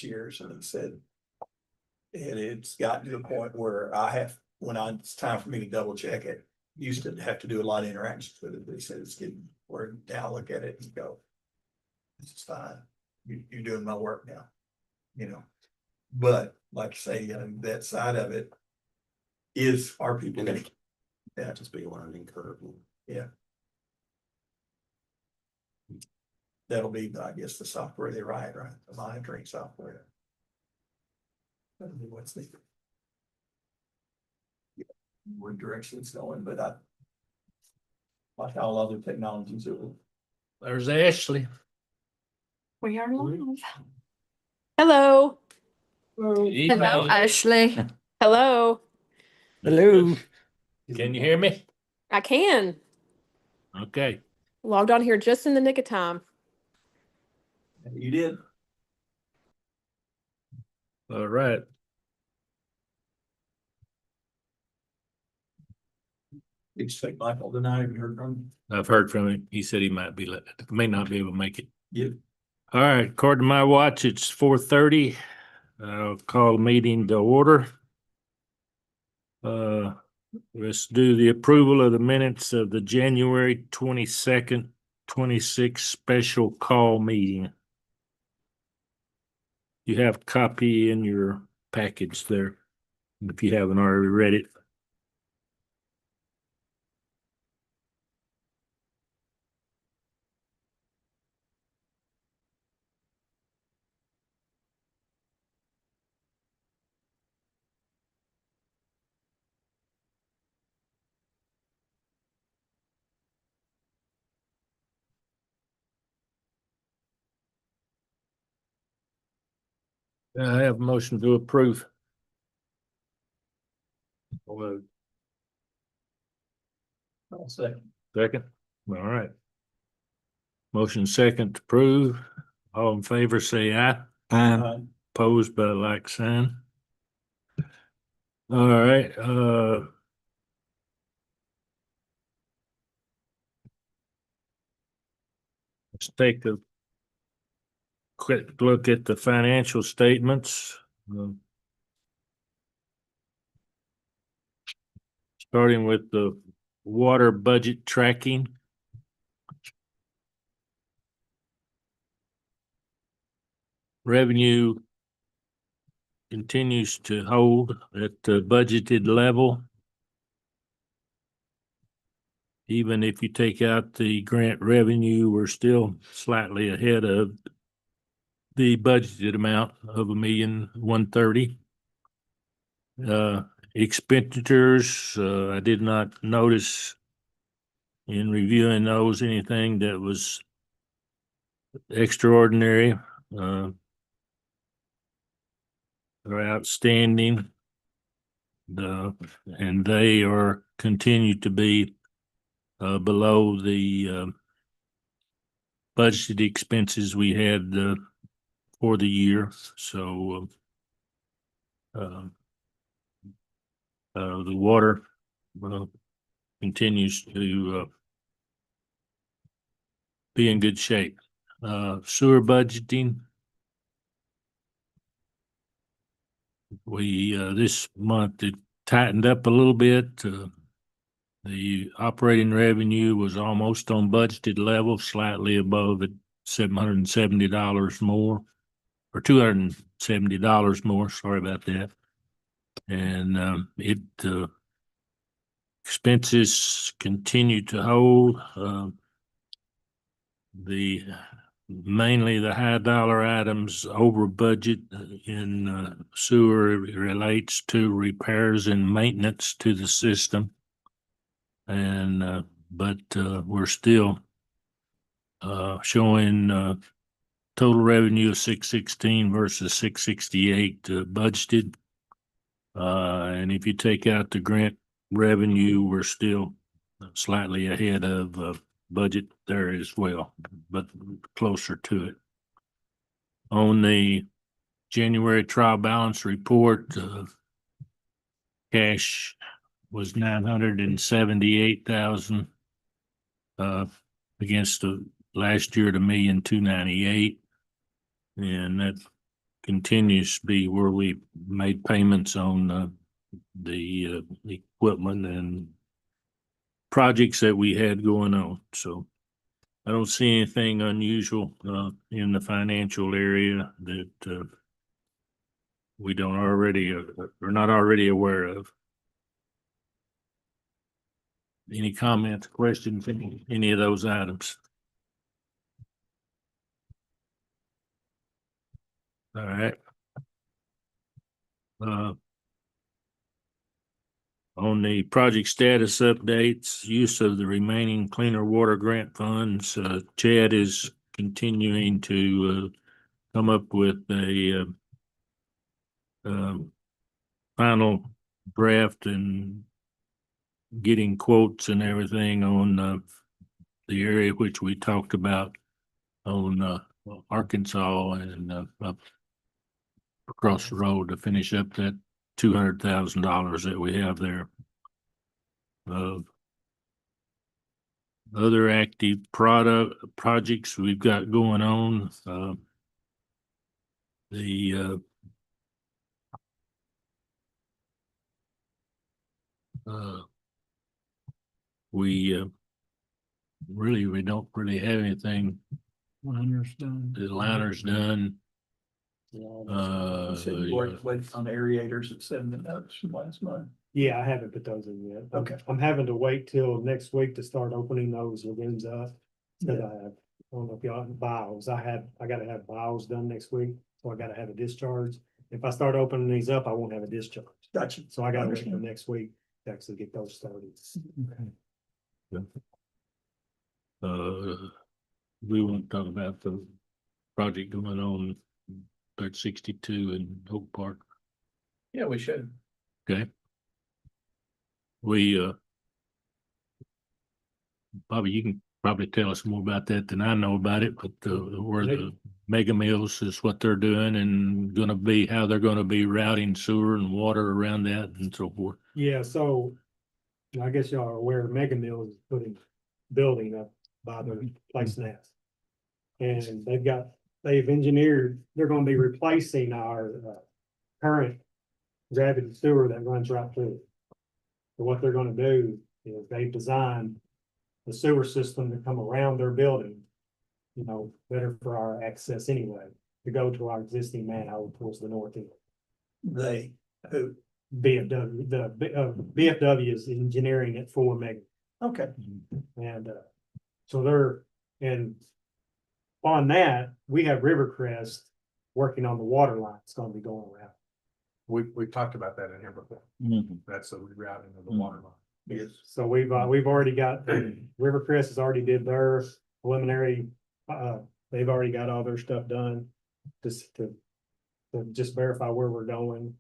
years, and he said. And it's gotten to the point where it's time for me to double check it. Used to have to do a lot of interactions with it, but he said it's getting where now look at it and go. This is fine. You're doing my work now, But like I say, that side of it is our people gonna keep that. Just be a learning curve. Yeah. That'll be, I guess, the software they write, right? The monitoring software. That'll be what's the. What direction it's going, but like all other technologies, it will. There's Ashley. We are live. Hello. Hello, Ashley. Hello. Hello. Can you hear me? I can. Okay. Logged on here just in the nick of time. You did. All right. Expect Michael tonight. Have you heard from him? I've heard from him. He said he may not be able to make it. Yeah. All right. According to my watch, it's 4:30. I'll call the meeting to order. Let's do the approval of the minutes of the January 22nd, 26 special call meeting. You have a copy in your package there, if you haven't already read it. I have a motion to approve. I'll second. Second. All right. Motion second to approve. All in favor, say aye. Opposed by like sign. All right, let's take a quick look at the financial statements. Starting with the water budget tracking. Revenue continues to hold at the budgeted level. Even if you take out the grant revenue, we're still slightly ahead of the budgeted amount of $1,130,000. Expenditures, I did not notice in reviewing those anything that was extraordinary or outstanding. And they are continue to be below the budgeted expenses we had for the year. So the water continues to be in good shape. Sewer budgeting. We this month it tightened up a little bit. The operating revenue was almost on budgeted level, slightly above at $770 more, or $270 more. Sorry about that. And expenses continue to hold. Mainly the high dollar items over budget in sewer relates to repairs and maintenance to the system. And but we're still showing total revenue of 616 versus 668 budgeted. And if you take out the grant revenue, we're still slightly ahead of budget there as well, but closer to it. On the January trial balance report, cash was $978,000 against the last year at $1,298,000, and that continues to be where we made payments on the equipment and projects that we had going on. So I don't see anything unusual in the financial area that we don't already or not already aware of. Any comments, questions, any of those items? All right. On the project status updates, use of the remaining cleaner water grant funds, Chad is continuing to come up with a final draft and getting quotes and everything on the area which we talked about on Arkansas and up across the road to finish up that $200,000 that we have there. Other active projects we've got going on. We don't really have anything. Liner's done. The liner's done. You said you worked with on the aerators at 7 notes from last month. Yeah, I haven't put those in yet. Okay. I'm having to wait till next week to start opening those lagoons up. Cause I don't know if y'all have vials. I gotta have vials done next week, so I gotta have a discharge. If I start opening these up, I won't have a discharge. Gotcha. So I gotta wait Understand. till next week to actually get those started. We want to talk about the project going on 62 in Oak Park. Yeah, we should. Okay. We Bobby, you can probably tell us more about that than I know about it, but where the mega mills is what they're doing and gonna be, how they're gonna be routing sewer and water around that and so forth. Yeah, so I guess y'all are aware Mega Mills is putting building up by their place now. And they've engineered, they're gonna be replacing our current gravity sewer that runs right through it. So what they're gonna do is they've designed the sewer system to come around their building, you know, better for our access anyway, to go to our existing manhole towards the north end. They, who, BFW is engineering it for Mega. okay, And and on that, we have Rivercrest working on the water line. It's gonna be going around. We've talked about that in here before. That's the rerouting of the water line. yes. So we've already got, Rivercrest has already did their preliminary, they've already got all their stuff done. Just to just verify where we're going.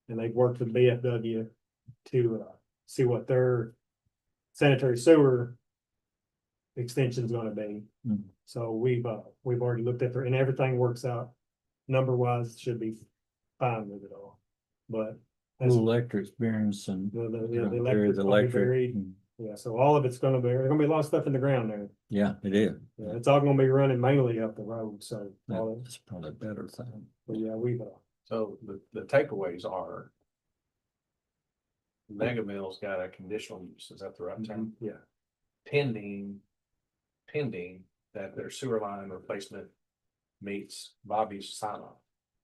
And they've worked with BFW to see what their sanitary sewer extension is gonna be. So we've already looked at and everything works out number wise, should be fine with it all. But as Electric experience and. the electric will be buried. Yeah, so all of it's gonna be, there's gonna be a lot of stuff in the ground there. Yeah, it is. Yeah, it's all gonna be running mainly up the road, so. all of- That's probably a better thing. But yeah, we've, So the takeaways are. Mega Mill's got a conditional use, is that the right term? yeah, Pending that their sewer line replacement meets Bobby's sign off.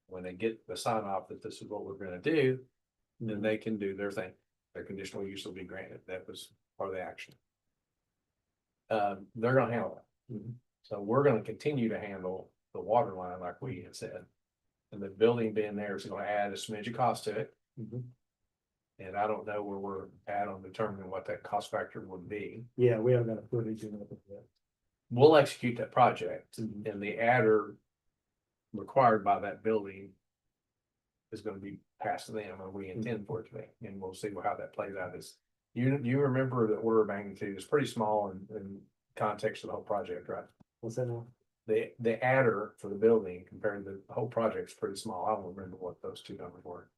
When they get the sign off that this is what we're gonna do, then they can do their thing. Their conditional use will be granted. That was part of the action. They're gonna handle it. So we're gonna continue to handle the water line like we had said. And the building being there is gonna add a smidge of cost to it. And I don't know where we're at on determining what that cost factor would be. yeah, we haven't got a footage in it yet. We'll execute that project Mhm. and the adder required by that building is gonna be passed to them, and we intend for it to be, and we'll see how that plays out. Is you remember the order of magnitude is pretty small in context of the whole project, right? What's that now? The adder for the building compared to the whole project is pretty small. I don't remember what those two numbers were.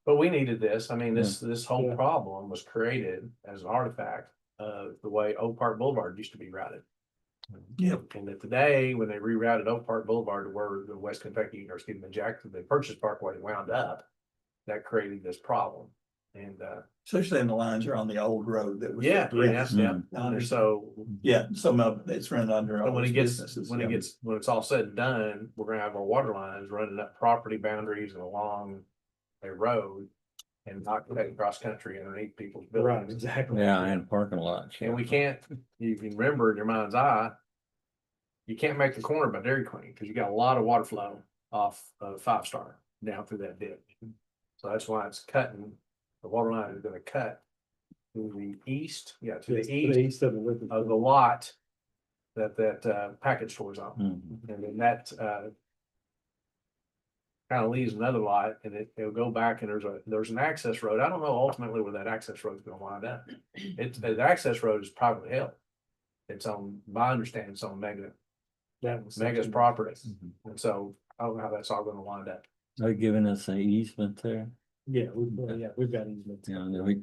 But we needed this. I mean, this whole Yeah. problem was created as an artifact of the way Oak Park Boulevard used to be routed. Yep. And that today, when they rerouted Oak Park Boulevard to where the West Kentucky, or excuse me, Jackson, the Purchase Parkway wound up, that created this problem. And, Especially in the lines are on the old road that was. yeah, Mm. and so Yeah, some of it's run under all but when those it gets, businesses. when it yeah. gets, when it's all said and done, we're gonna have our water lines running up property boundaries and along a road. And not cutting cross country underneath people's Right, buildings. exactly. Yeah, and parking lots. And we can't, you can remember in your mind's eye. You can't make the corner by Dairy Queen, because you got a lot of water flow off of 5 Star down through that ditch. So that's why it's cutting, the water line is gonna cut. To the east, to Yes, the to the east east of the river. of the lot. That package store's on, Mhm. and then that kind of leaves another lot, and it'll go back, and there's an access road. I don't know ultimately where that access road is gonna wind up. The access road is privately held. It's on, my understanding, it's on That was Mega's something- property, Mhm. and so I don't know how that's all gonna wind up. They're giving us an easement there. Yeah, we've got easements. You know,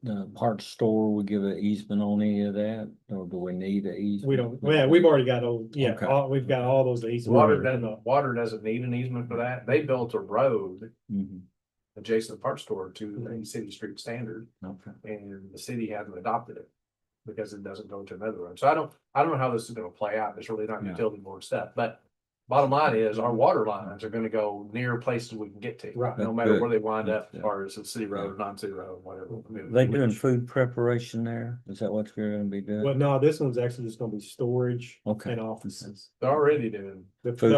the parts store will give an easement on any of that, or do we need an easement? We don't, yeah, we've already got those, Okay. we've got all those easements. Water doesn't need an easement for that. They built a road Mhm. adjacent to the parts store to the city street standard. Okay. And the city hasn't adopted it because it doesn't go to another road. So I don't know how this is gonna play out. It's really not Yeah. utility board stuff, but bottom line is our water lines are gonna go near places we can get to. Right. No That's matter good. where they wind up, Yeah. as far as a city road, non-city road, whatever. I mean, They doing food preparation there? Is that what you're gonna be doing? Well, no, this one's actually just gonna be storage Okay. and offices. They're already doing, Food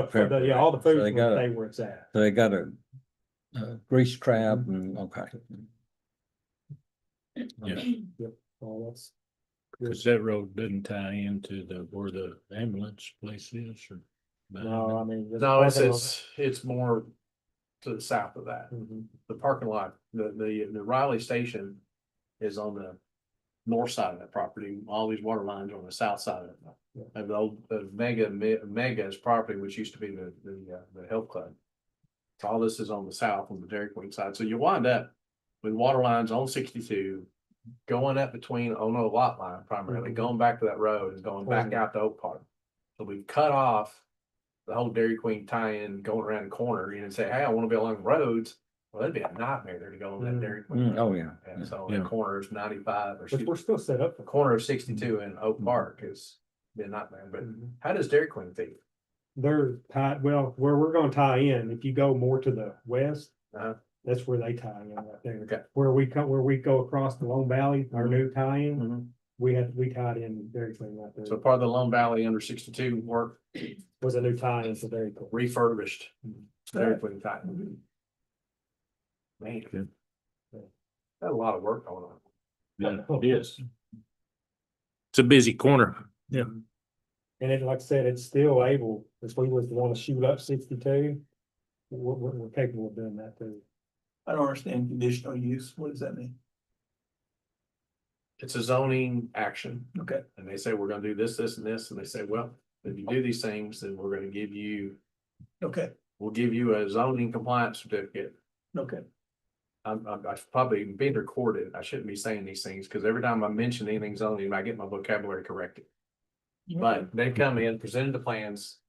Yeah, all the preparation. So food's they gonna gotta- stay where it's at. So they got a grease trap and, okay. All that's. Cause that road doesn't tie into where the ambulance place is or. No, I mean. no, it's more to the south of that. Mhm. The parking lot, the Riley station is on the north side of that property. All these water lines are on the south side of it. Yeah. Of the old, Mega's property, which used to be the health club. So all this is on the south, on the Dairy Queen side. So you wind up with water lines on 62, going up between, on a lot line primarily, Mhm. going back to that road and going back out to Oak Park. So we've cut off the whole Dairy Queen tie-in going around the corner, and say, hey, I wanna be along the roads. Well, that'd be a nightmare there to go on that Dairy Queen. Oh, road. yeah. And so Yeah. the corner is 95 or But we're still set up the for. corner of 62 and Oak Park is been a nightmare, but how does Dairy Queen feed? They're tied, well, where we're gonna tie in, if you go more to the west. Uh-huh. That's where they tie in right there. Okay. Where we go across the Lone Valley, our new tie-in, we tied in Dairy Queen right there. So part of the Lone Valley under 62 work Was a new tie-in for Dairy Queen. refurbished Dairy Queen tie-in. Man. Good. Got a lot of work going on. Yeah, it is. It's a busy corner. Yeah. And it, like I said, it's still able, if we was to wanna shoot up 62, we're capable of doing that too. I don't understand conditional use. What does that mean? It's a zoning action. Okay, And they say, we're gonna do this, this, and this, and they say, well, if you do these things, then we're gonna give you, okay, we'll give you a zoning compliance certificate. okay. I probably being recorded, I shouldn't be saying these things, because every time I mention anything zoning, I get my vocabulary corrected. But they come in, presented the plans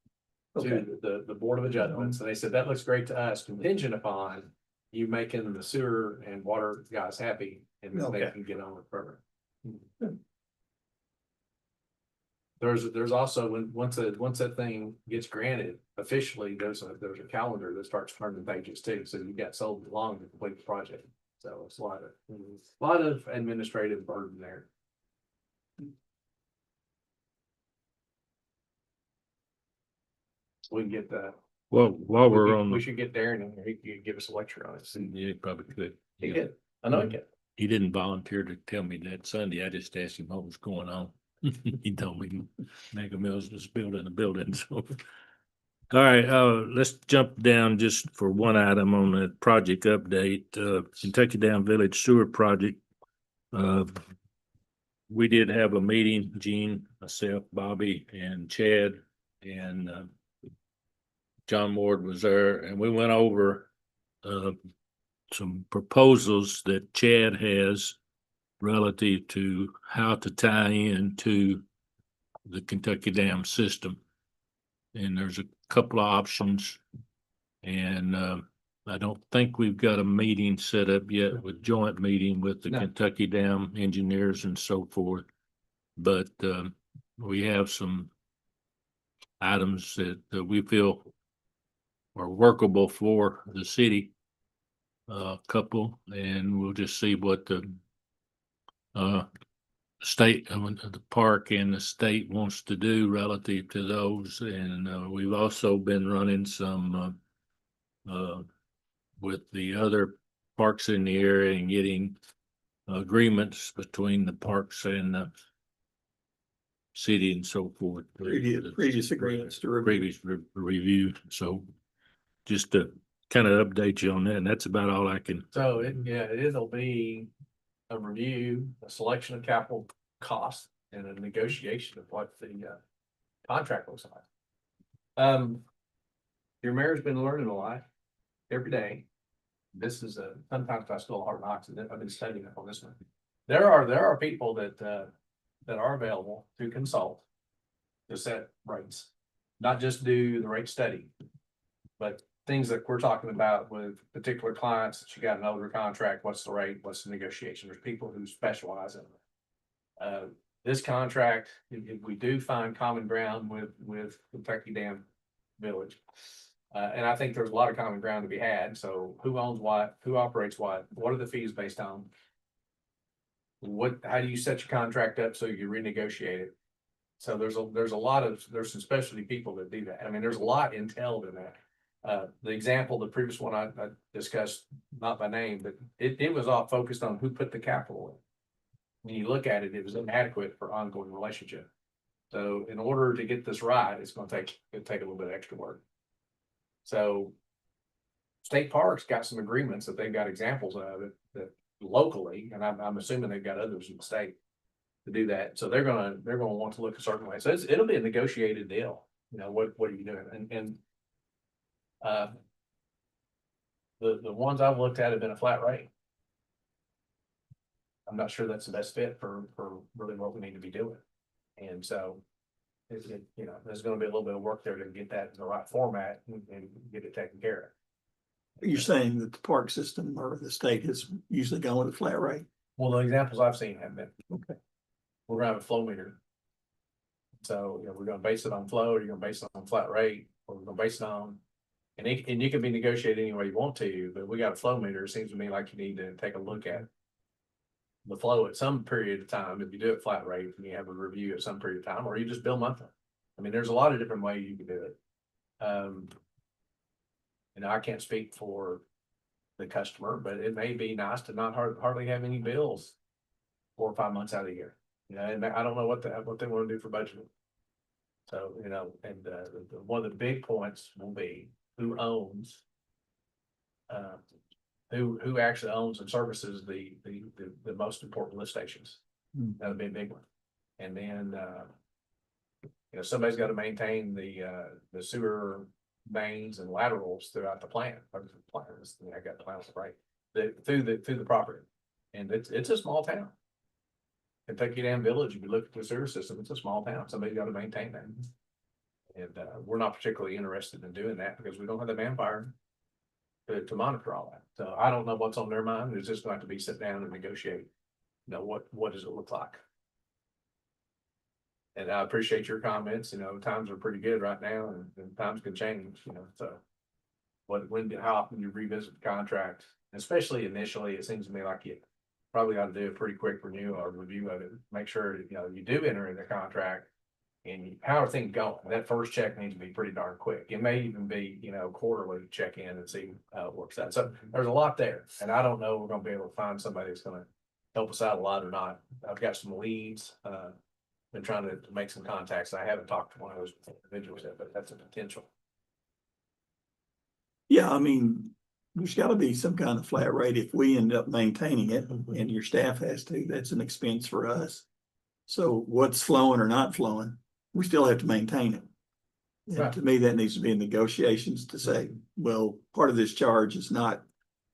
Okay, to the Board of Adjustments, and they said, that looks great to us, contingent upon you making the sewer and water guys happy, and then they Okay. can get on with further. There's also, once that thing gets granted officially, there's a calendar that starts turning pages too, so you got so long to complete the project. So it's a lot of administrative burden there. So we can get that. Well, while we're on, We should get Darren in here. He could give us a lecture on it. yeah, you probably could. He could. I know he could. He didn't volunteer to tell me that Sunday. I just asked him what was going on. He told me Mega Mills was building a building, so. All right, let's jump down just for one item on the project update, Kentucky Down Village Sewer Project. We did have a meeting, Gene, myself, Bobby, and Chad, and John Ward was there, and we went over some proposals that Chad has relative to how to tie in to the Kentucky Dam system. And there's a couple of options. And I don't think we've got a meeting set up yet with joint meeting with the No. Kentucky Dam engineers and so forth. But we have some items that we feel are workable for the city. Couple, and we'll just see what the state, the park and the state wants to do relative to those. And we've also been running some with the other parks in the area and getting agreements between the parks and the city and so forth. Previous agreements to review. Previous review. So just to kind of update you on that, and that's about all I can. So it'll be a review, a selection of capital costs and a negotiation of what the contract looks like. Your mayor's been learning a lot every day. This is sometimes I still hard knocks, and I've been studying up on this one. There are people that are available to consult to set rates, not just do the rate study, but things that we're talking about with particular clients that you got an older contract, what's the rate, what's the negotiation? There's people who specialize in it. This contract, if we do find common ground with Kentucky Dam Village, and I think there's a lot of common ground to be had. So who owns what, who operates what are the fees based on? How do you set your contract up so you renegotiate it? So there's some specialty people that do that. I mean, there's a lot entailed in that. The example, the previous one I discussed, not by name, but it was all focused on who put the capital in. When you look at it, it was inadequate for ongoing relationship. So in order to get this right, it's gonna take a little bit of extra work. So state parks got some agreements that they've got examples of it that locally, and I'm assuming they've got others in the state to do that. So they're gonna want to look a certain way. So it'll be a negotiated deal. You know, what are you doing? And the ones I've looked at have been a flat rate. I'm not sure that's the best fit for really what we need to be doing. And so there's gonna be a little bit of work there to get that in the right format and get it taken care of. You're saying that the park system or the state has usually gone with a flat rate? Well, the examples I've seen have been. Okay. We're gonna have a flow meter. So, we're gonna base it on flow, or you're gonna base it on flat rate, or we're gonna base it on. And you can be negotiated any way you want to, but we got a flow meter. It seems to me like you need to take a look at the flow at some period of time. If you do it flat rate, and you have a review at some period of time, or you just bill monthly. I mean, there's a lot of different ways you can do it. I can't speak for the customer, but it may be nice to not hardly have any bills 4 or 5 months out of the year. And I don't know what they want to do for budgeting. So, one of the big points will be who owns, who actually owns and services the most important lift stations. That'll be a big one. And then, somebody's got to maintain the sewer mains and laterals throughout the plant. I got plans right through the property, and it's a small town. Kentucky Dam Village, if you look at the sewer system, it's a small town. Somebody's got to maintain that. And we're not particularly interested in doing that because we don't have the manpower to monitor all that. So I don't know what's on their mind. It's just going to have to be sit down and negotiate. What does it look like? And I appreciate your comments. Times are pretty good right now, and times can change. So how often you revisit the contract, especially initially, it seems to me like you probably ought to do a pretty quick renewal or review of it. Make sure you do enter in the contract. And how are things going? That first check needs to be pretty darn quick. It may even be, quarterly check in and see how it works out. So there's a lot there. And I don't know if we're gonna be able to find somebody that's gonna help us out a lot or not. I've got some leads, been trying to make some contacts. I haven't talked to one of those individuals yet, but that's a potential. Yeah, I mean, there's gotta be some kind of flat rate if we end up maintaining it and your staff has to. That's an expense for us. So what's flowing or not flowing, we still have to maintain it. And Right. to me, that needs to be in negotiations to say, well, part of this charge is not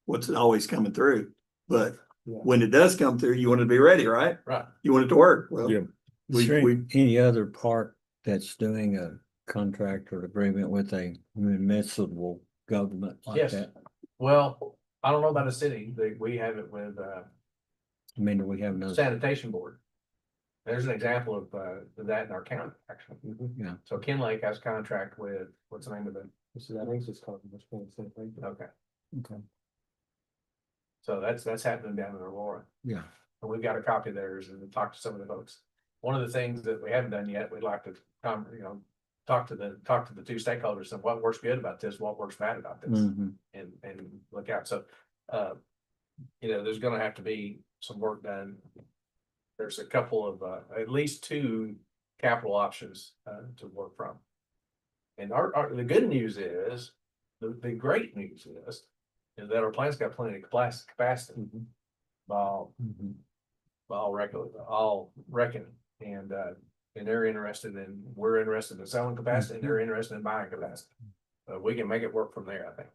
what's always coming through. But Yeah. when it does come through, you want it to be ready, right? Right. You want it to work. Well, Yeah. Is there we, any other part that's doing a contract or agreement with a municipal government like Yes. that? Well, I don't know about a city, we have it with, I mean, do we have another? sanitation board. There's an example of, that in our county, actually. Yeah. So Ken Lake has a contract with, what's the name of it? This is, I think it's just called, what's called the same thing. Okay, Okay. so that's happening down in Aurora. Yeah. And we've got a copy of theirs and talked to some of the folks. One of the things that we haven't done yet, we'd like to talk to the two stakeholders and what works good about this, what works bad about this, Mhm. and look out. So, there's gonna have to be some work done. There's a couple of, at least two capital options, to work from. And the good news is, the great news is that our plant's got plenty of capacity. By all reckoning, and they're interested in, we're interested in selling capacity, and they're interested in buying capacity. We can make it work from there, I think.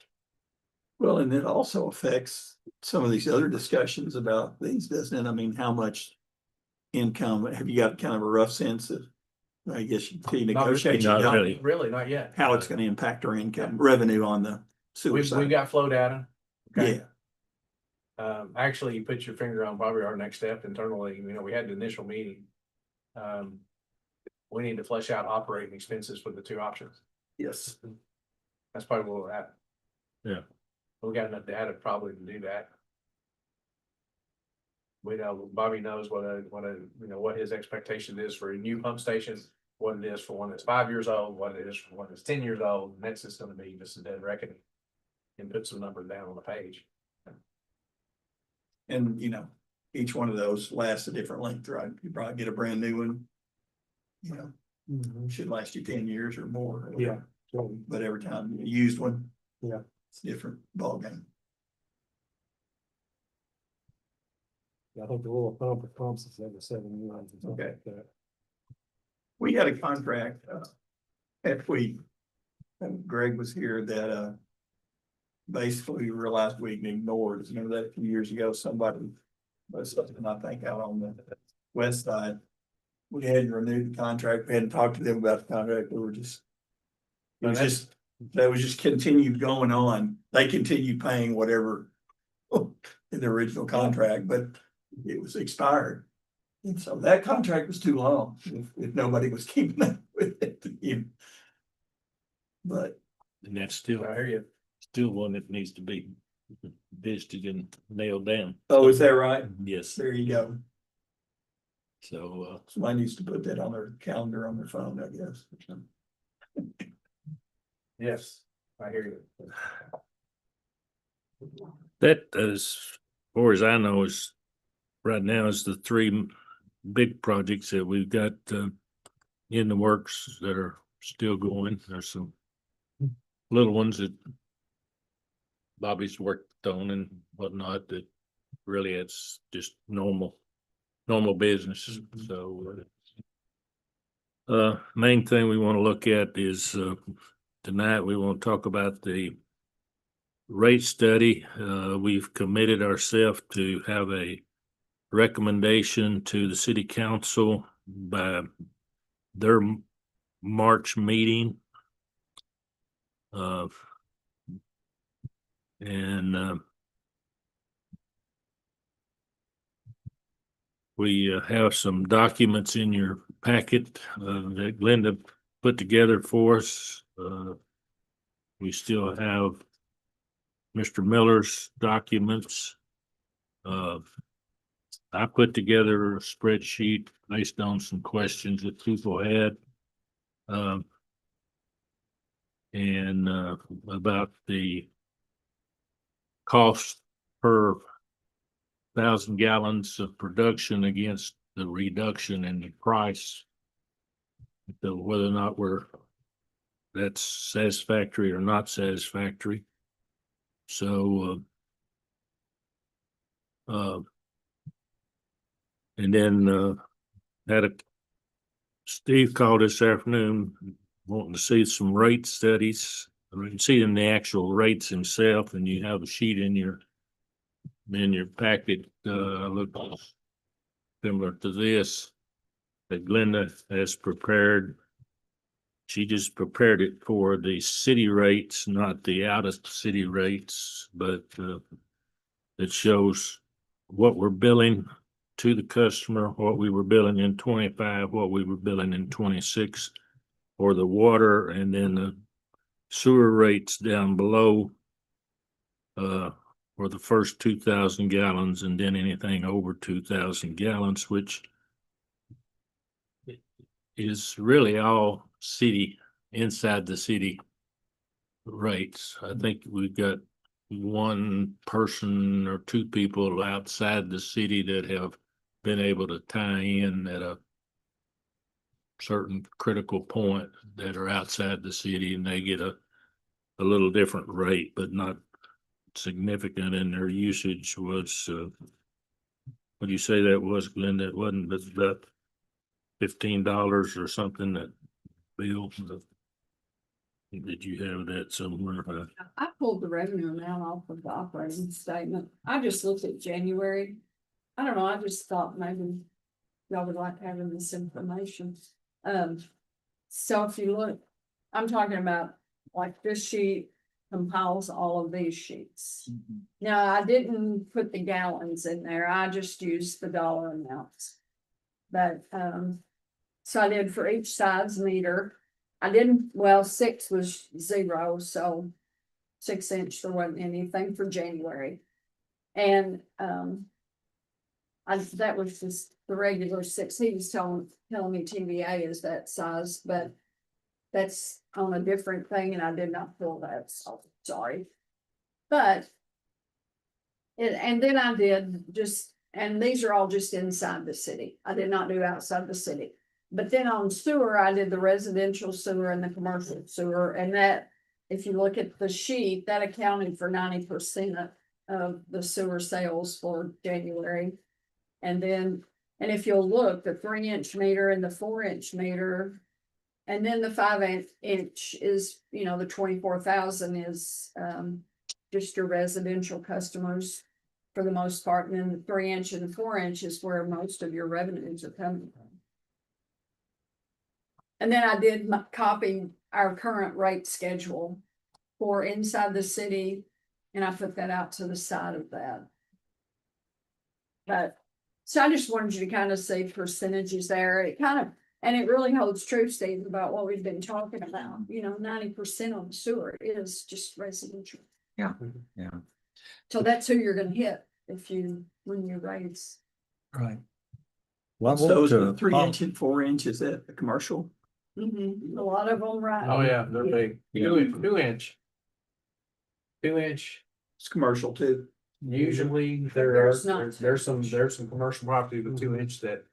well, and it also affects some of these other discussions about these, doesn't it? I mean, how much income, have you got kind of a rough sense of, I guess, you negotiate, Not how- really. Really, not yet. how it's gonna impact our income, revenue on the sewer We've side? got flow data. Okay. Yeah, Actually, you put your finger on probably our next step internally. We had the initial meeting. We need to flesh out operating expenses for the two options. yes. That's probably where we're at. Yeah. We got enough data probably to do that. We know, Bobby knows what his expectation is for a new pump station, what it is for one that's 5 years old, what it is for one that's 10 years old, and that's just gonna be just a dead reckoning. And put some numbers down on the page. And, each one of those lasts a different length, right? You probably get a brand new one. Should last you 10 years or more. Yeah. So, But every time you use one. Yeah. It's a different ballgame. I think the rule of thumb for pumps is every 7 years. or something Okay. like that. We had a contract, if Greg was here, that, basically we realized we ignored. Remember that a few years ago, somebody, but something I think out on the west side. We hadn't renewed the contract, we hadn't talked to them about the contract, we were just. It was just, that was just continued going on, they continued paying whatever. In the original contract, but it was expired. And so that contract was too long, if nobody was keeping up with it. But And that's still, I hear you. still one that needs to be visited and nailed down. oh, is that right? Yes, There you go. so, Somebody needs to put that on their calendar on their phone, I guess. Yes, I hear you. that as far as I know is right now is the three big projects that we've got in the works that are still going. There's some little ones that Bobby's worked on and whatnot that really it's just normal business. So main thing we want to look at is tonight we want to talk about the rate study. We've committed ourselves to have a recommendation to the city council by their March meeting. And we have some documents in your packet that Glenda put together for us. We still have Mr. Miller's documents. I put together a spreadsheet based on some questions that people had. And about the cost per 1,000 gallons of production against the reduction in the price. So whether or not that's satisfactory or not satisfactory. So, and then, Steve called this afternoon wanting to see some rate studies. I mean, seeing the actual rates himself, and you have a sheet in your packet, looks similar to this. that Glenda has prepared. She just prepared it for the city rates, not the out of city rates, but it shows what we're billing to the customer, what we were billing in 25, what we were billing in 26 for the water, and then the sewer rates down below for the first 2,000 gallons, and then anything over 2,000 gallons, which is really all city, inside the city rates. I think we've got one person or two people outside the city that have been able to tie in at a certain critical point that are outside the city, and they get a little different rate, but not significant. And their usage was, what do you say that was, Glenn? That wasn't but about $15 or something, that bill. Did you have that somewhere? I pulled the revenue amount off of the operating statement. I just looked at January. I don't know, I just thought maybe y'all would like having this information. So if you look, I'm talking about like this sheet compiles all of these sheets. Now, I didn't put the gallons in there. I just used the dollar amounts. But, so I did for each size meter. I didn't, well, 6 was 0, so 6 inch, there wasn't anything for January. And, that was just the regular 6. He was telling me TVA is that size, but that's on a different thing, and I did not pull that, so sorry. But and then I did just, and these are all just inside the city. I did not do outside the city. But then on sewer, I did the residential sewer and the commercial sewer, and that, if you look at the sheet, that accounted for 90% of the sewer sales for January. And then, and if you'll look, the 3-inch meter and the 4-inch meter, and then the 5-inch is, the 24,000 is just your residential customers for the most part. And then the 3-inch and the 4-inch is where most of your revenues are coming from. And then I did copy our current rate schedule for inside the city, and I put that out to the side of that. But, so I just wanted you to kind of see percentages there. It kind of, and it really holds true, Steve, about what we've been talking about. 90% on the sewer is just residential. Yeah. So that's who you're gonna hit when you raise. Right. Well, So is the 3-inch and 4-inch, is that the commercial? A lot of them, right? Oh, yeah, they're big. 2-inch. 2-inch, It's commercial too. usually There's not there's some commercial property with 2-inch that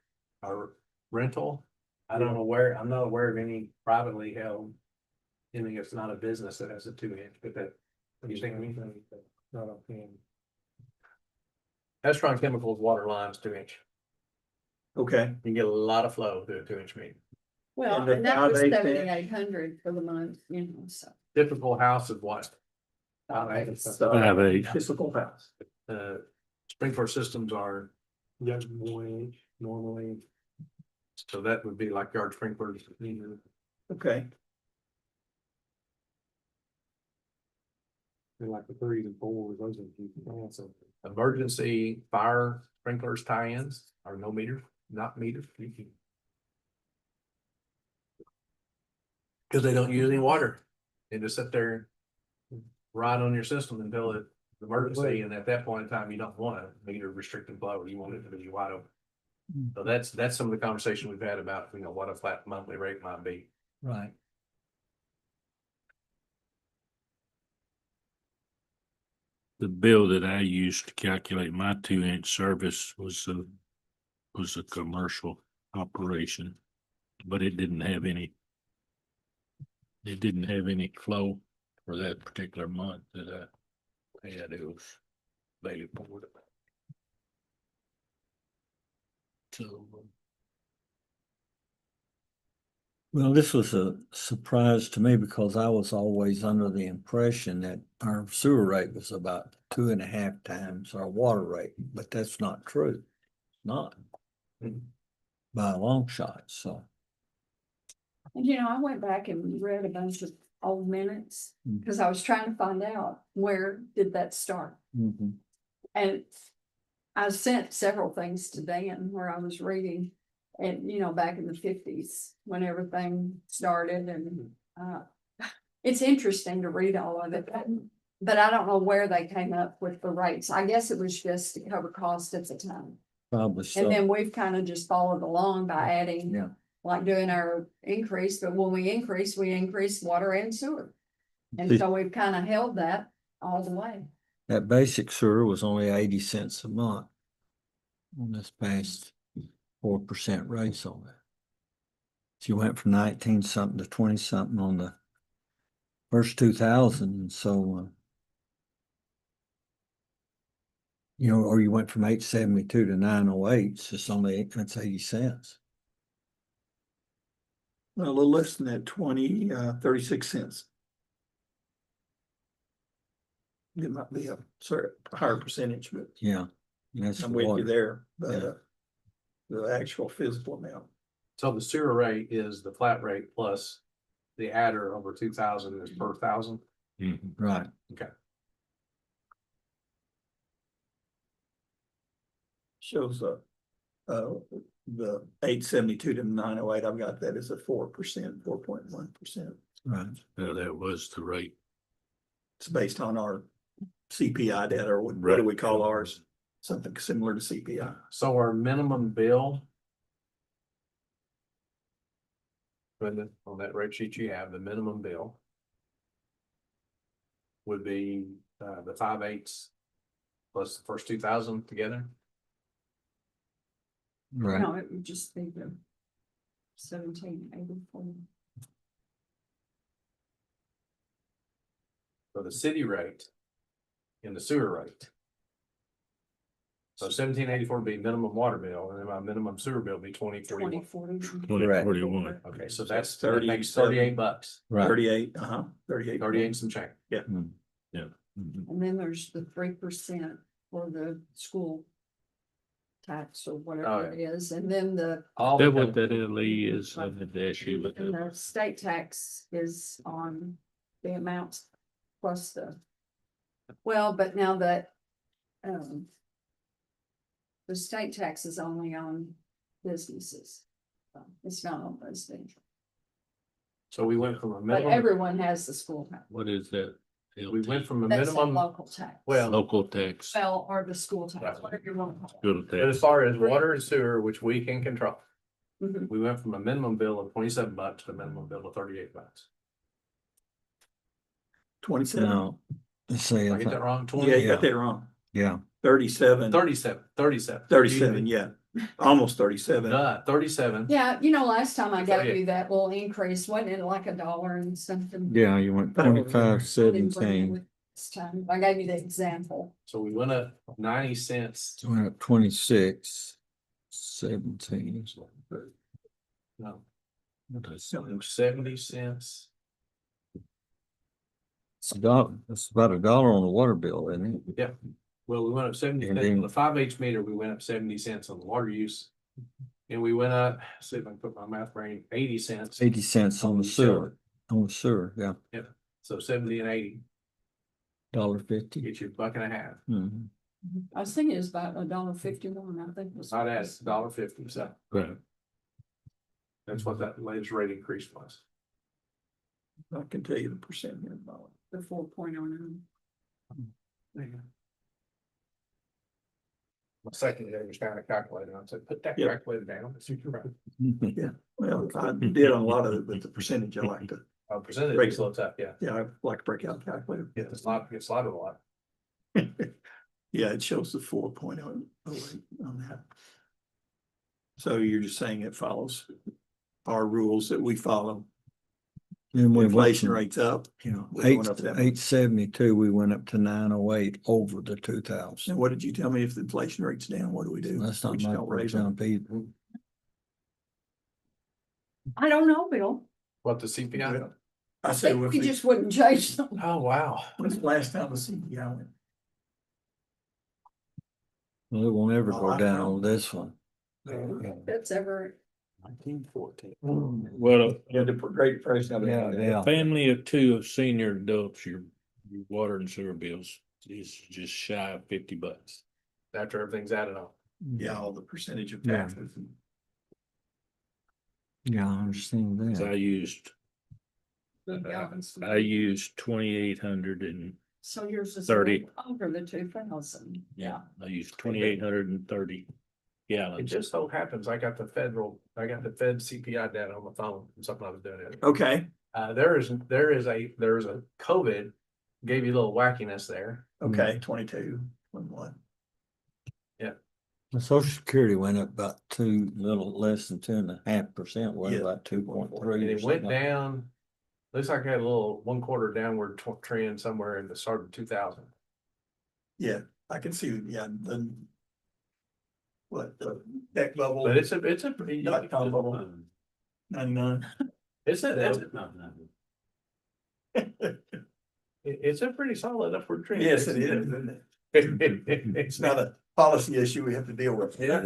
are rental. I'm not aware of any privately held. Anything that's not a business that has a 2-inch, but that, you think anything? Not offhand. Estron Chemicals water lines 2-inch. Okay, You can get a lot of flow through a 2-inch meter. Well, And the and that was 5/8 inch? 7,800 for the month, so. Typical house is what? it's 5/8. physical house. Sprinkler systems are, Yeah, 1 inch normally. so that would be like yard sprinklers. Okay, And like the 3s and 4s, those are the so. Emergency fire sprinklers tie-ins are no meter, not metered. Cause they don't use any water. They just sit there, ride on your system until it's emergency, and at that point in time, you don't want a meter restricted flow, you want it to be wide open. So that's some of the conversation we've had about, what a flat monthly rate might be. Right. The bill that I used to calculate my 2-inch service was a commercial operation, but it didn't have any flow for that particular month that I had. It was Bailey Port. So Well, this was a surprise to me because I was always under the impression that our sewer rate was about 2.5 times our water rate, but that's not true. Not. by a long shot, so. And I went back and read a bunch of old minutes, Mm. because I was trying to find out where did that start? Mhm. And I sent several things to Dan where I was reading. And, back in the 50s, when everything started and, it's interesting to read all of it. But I don't know where they came up with the rates. I guess it was just to cover costs at the time. Probably so. And then we've kind of just followed along by adding, Yeah. like doing our increase, but when we increase water and sewer. And See- so we've kind of held that all the way. That basic sewer was only 80 cents a month. On this past 4% raise on that. So you went from 19 something to 20 something on the first 2000, and so. Or you went from 872 to 908, it's just only, that's 80 cents. Well, a little less than that, 36 cents. It might be a higher percentage, but Yeah. and that's I'm the with you water. there, but Yeah. the actual physical amount. So the sewer rate is the flat rate plus the adder over 2,000 is per thousand. Mhm. Right. Shows the 872 to 908, I've got that as a 4%, 4.1%. Right. Yeah, that was the rate. It's based on our CPI data, or what do we call ours? Something similar to CPI. So our minimum bill. Brenda, on that rate sheet you have, the minimum bill. Would be the 5/8 plus the first 2,000 together. Right. No, it would just be the 1784. For the city rate. And the sewer rate. So 1784 would be minimum water bill, and then my minimum sewer bill would be 2041. 2040. 2041. Okay, so that's $38. 38 bucks, Right. 38, 38. 38 and some change. Mhm. And then there's the 3% for the school tax or Oh, whatever it is, and then All That the what that LE is on the issue with and the the state tax is on the amounts plus but now that, the state tax is only on businesses. It's not on residential, So we went from a but minimum, everyone has the school tax. what is that? we went from a That's the minimum, local tax. well, Local tax. Well, or the school tax, whatever you want to call Good but as tax. far as water and sewer, which we can control, it. Mhm. we went from a minimum bill of 27 bucks to a minimum bill of 38 bucks. 27. Now, let's see. Did I get that wrong? 20? Yeah, you got that wrong. Yeah. 37. 37. 37, yeah, almost 37. 37. Yeah, last time I So, gave yeah. you that little increase, wasn't it like $1 and something? Yeah, you went I don't remember. 25, I didn't bring it 17, with This time, I gave you the example. So we went up 90 cents. went up 26, 17. No, What is 70 cents. It's that's about $1 on the water bill, isn't it? Well, we went up 70 And cents on then- the 5/8 meter, we went up 70 cents on the water use. And we went up, see if I can put my math brain, 80 cents. 80 cents on the sewer, yeah, So 70 and 80, $1.50. get you $1.50. Mhm. I was thinking it was about $1.51, I think. Was Not as $1.50, so Right. that's what that latest rate increase was. I can tell you the percent here. Molly. the 4.09. My secretary was trying to calculate it, I said, put that Yeah. calculator down. It's super right. Well, I did on a lot of it, but the percentage I like to, Percentage Break is a little tough, yeah. yeah, I like to break out the calculator. Yeah, it's not, it's slotted a lot. Yeah, it shows the 4.08 on that. So you're just saying it follows our rules that we follow. And we went Inflation from, rates up. we're eight, going up that much. 872, we went up to 908 over the 2000. And what did you tell me? If the inflation rate's down, what do we do? That's We not just much don't for a raise them. jump either. I don't know, Bill. What, the CPI? I I said, think we just wouldn't change them. Oh, wow. when's the last time the CPI went? Well, it won't ever Oh, go I down know. on this one. If it's ever 1914. Well, Yeah, the Great Depression. Yeah, yeah. family of two of senior adults, your water and sewer bills is just shy of $50. After everything's added on. Yeah, all the percentage of Yeah. taxes. Yeah, I understand So that. I used 2,800 and, So yours is 30. over the 2,000. yeah, I used 2,830 It gallons. just so happens I got the Fed CPI data on my phone, and something I was doing it. Okay, There is a COVID, gave you a little wackiness there. okay, 22, 21. The social security went up about little less than 2.5%, went Yeah. about 2.3. And it went down, looks like I had a little 1/4 downward trend somewhere in the start of 2000. Yeah, I can see, yeah, the tech bubble, But it's a pretty. Dot-com bubble. 99. It's a pretty solid upward trend. Yes, it is, isn't it? It's It's not a policy issue we have to deal with. Yeah.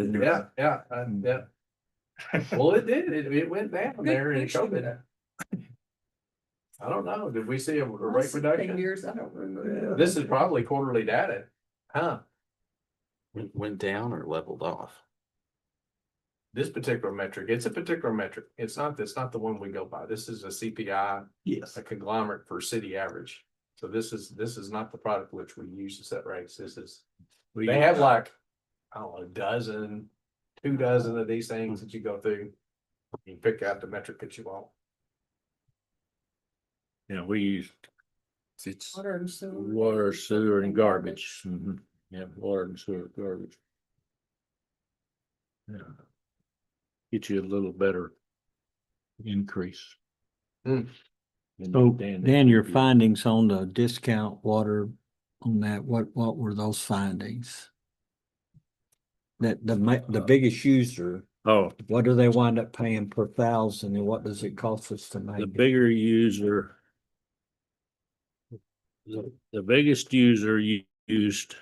Well, it did, it went down there in COVID. I don't know, did we see a rate reduction? Years, I don't remember. This is probably quarterly data, huh? Went down or leveled off? This particular metric, it's a particular metric. It's not the one we go by. This is a CPI, Yes, a conglomerate for city average. So this is not the product which we use to set rates. They have like, I don't know, 12, 2 dozen of these things that you go through. You pick out the metric that you want. Yeah, we used Water and sewer. water, sewer and garbage. Mhm. Yeah, water and sewer, garbage. Yeah. Get you a little better increase. Hmm. And So Dan- Dan, your findings on the discount water on that, what were those findings? That the biggest user, Oh, what do they wind up paying per thousand and what does it cost us to the make it? bigger user. The biggest user used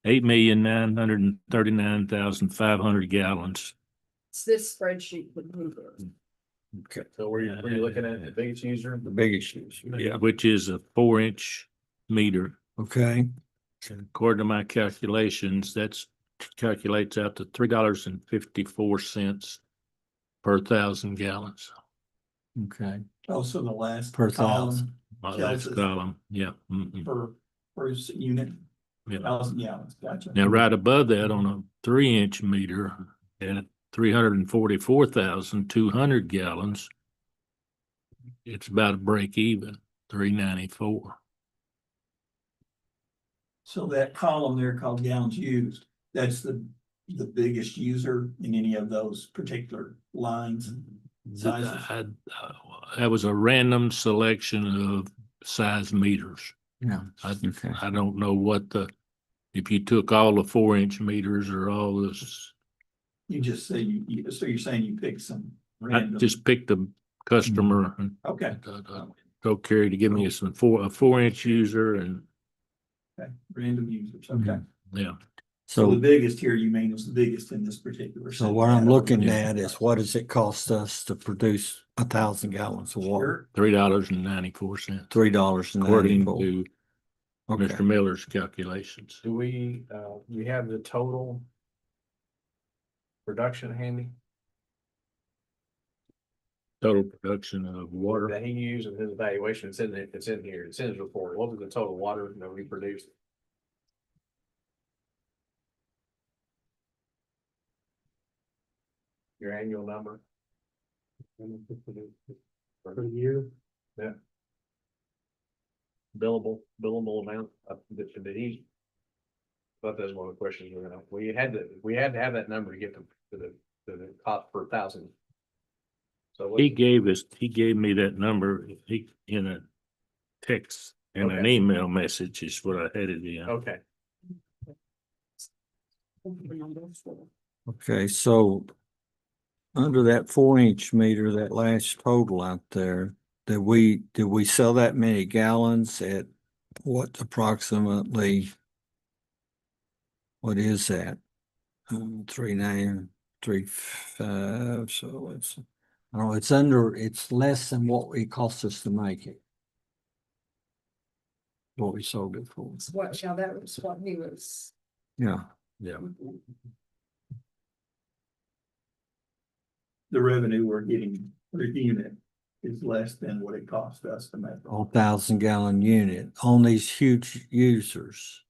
8,939,500 gallons. It's this spreadsheet would move it. Okay, So were you looking at the biggest user? the biggest user. Yeah, which is a 4-inch meter. Okay, According to my calculations, calculates out to $3.54 per 1,000 gallons. okay, also the last Per column thousand. My Tells last us- column, yeah. Mhm, per unit, yeah. 1,000 gallons, gotcha. Now, right above that on a 3-inch meter at 344,200 gallons, it's about a break even, 394. So that column there called gallons used, that's the biggest user in any of those particular lines. Sizes. That was a random selection of size meters. yeah, I, okay. I don't know if you took all the 4-inch meters or all this, You just say, so you're saying you picked some I random. just picked a customer and Okay, told Carrie to give me a 4-inch user and, okay, random users, okay. yeah. So the So, biggest here you mean was the biggest in this particular. so set what I'm data. looking at is what does it cost us to produce 1,000 gallons of water? Sure. $3.94, $3.94. according to Okay, Mr. Miller's calculations. Do we have the total production handy Total production of water. that he used in his evaluation? It's in here. It's in his report. What was the total water that we produced? Your annual number? For the year. Billable amount that he. Thought that was one of the questions we're gonna, we had to have that number to get to the cost per thousand. So what- He gave me that number, in a text, in an Okay. email message is what I had it in. okay, okay, so under that 4-inch meter, that last total out there, did we sell that many gallons at what approximately? What is that? 3.9, 3.5, so I don't know, it's less than what it cost us to make it. What we sold it for, What, yeah, that was what he was. yeah. The revenue we're getting per unit is less than what it cost us to make. On 1,000-gallon unit on these huge users.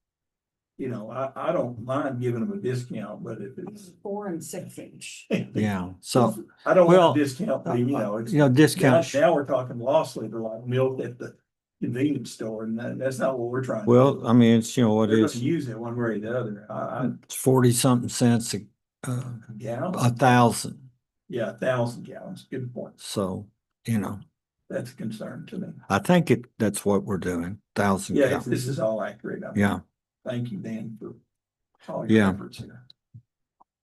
You know, I don't mind giving them a discount, but if it's. 4 and 6 inch. Yeah, so, I don't well, want a discount, but you know, it's. discounts. Now we're talking loss leader like milk at the convenience store, and that's not what we're trying. to do. Well, I mean, it's, what They're it gonna is, use it one way or the other. it's 40-something cents a Gallon? 1,000. Yeah, 1,000 gallons. Good point. So, That's a concern to me. I think that's what we're doing, 1,000 Yeah, if gallons. this is all accurate. I mean, Yeah, Thank you, Dan, for all Yeah. your efforts here.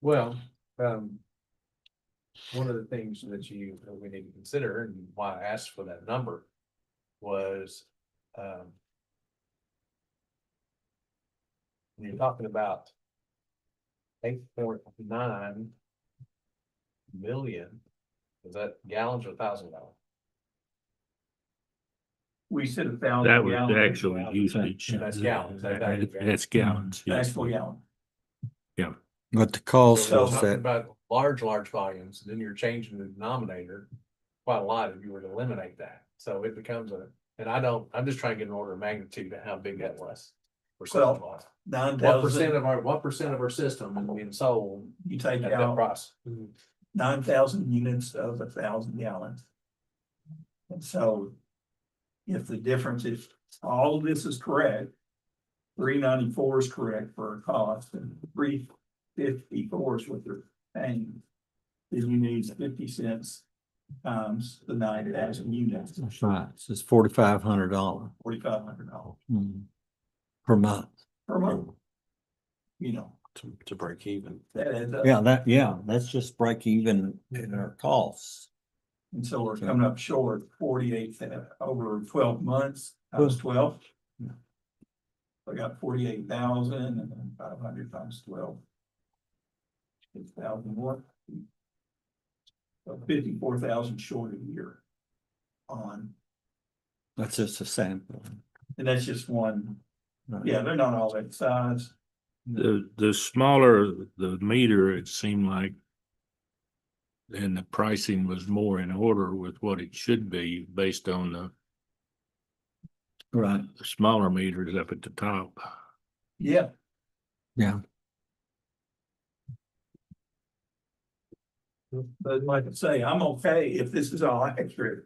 Well, one of the things that we need to consider and why I asked for that number was, when you're talking about 8.9 million, is that gallons or 1,000 gallons? We said 1,000 That was gallons. the actual usage. That's gallons, That's gallons. yes. Actual gallon. but the So cost we're was talking that, about large volumes, then you're changing the denominator quite a lot if you were to eliminate that. So it becomes I'm just trying to get an order of magnitude of how big that was. Percentage wise. What 9,000, what percent of our system is being sold you take at that out price? 9,000 units of 1,000 gallons. And so if the difference is, all of this is correct, 394 is correct for a cost and 354 is what they're paying. Then you need 50 cents times the 9,000 units, that's right, it's $4,500 $4,500 per month. per month. You know, To break even. that adds up. That's just break even in our costs. And so we're coming up short 48 over 12 months, times 12. I got 48,000 and then 500 times 12. 6,000 more. So 54,000 short a year on, That's just a sample. and that's just one. Right. Yeah, they're not all that size. The smaller the meter, it seemed like. And the pricing was more in order with what it should be based on the Right, smaller meters up at the top. Yeah. yeah, But like I say, I'm okay if this is all accurate.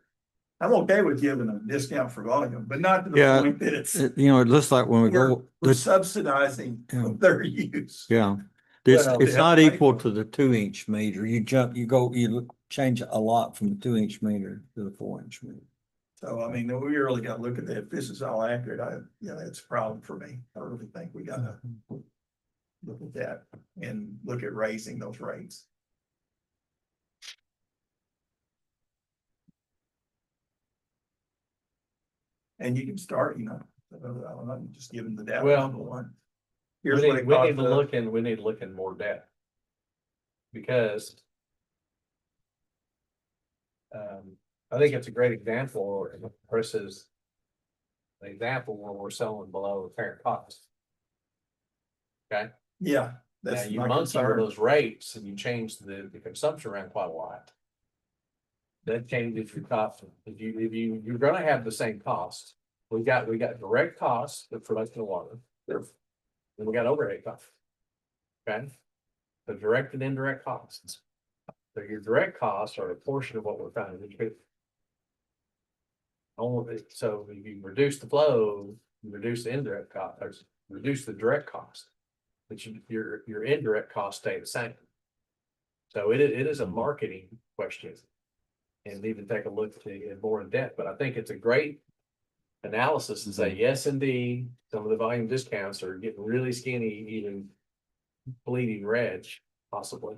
I'm okay with giving a discount for volume, but not to the Yeah, point that it's, it looks like when we we're go, we're subsidizing Yeah. their use. yeah. It's Well, it's yeah, not I- equal to the 2-inch meter. You change a lot from the 2-inch meter to the 4-inch meter. So, I mean, we really gotta look at that. If this is all accurate, it's a problem for me. I really think we gotta look at that and look at raising those rates. And you can start, I don't know, just giving the data. Well, one. We Here's what need, it we need costs to us. look in, we need to look in more depth. Because. I think it's a great example versus. An example where we're selling below the parent cost. Okay, Yeah. now That's you my monkey with concern. those rates and you change the consumption around quite a lot. That changes your cost. You're gonna have the same cost. We got direct costs of production of water. Then we got overhead costs. Okay? The direct and indirect costs. So your direct costs are a portion of what we're trying to do. So if you reduce the flow, you reduce the indirect cost, or reduce the direct cost. But your indirect costs stay the same. So it is a marketing question. And need to take a look at it more in depth, but I think it's a great analysis and say, yes, indeed, some of the volume discounts are getting really skinny, even bleeding red, possibly.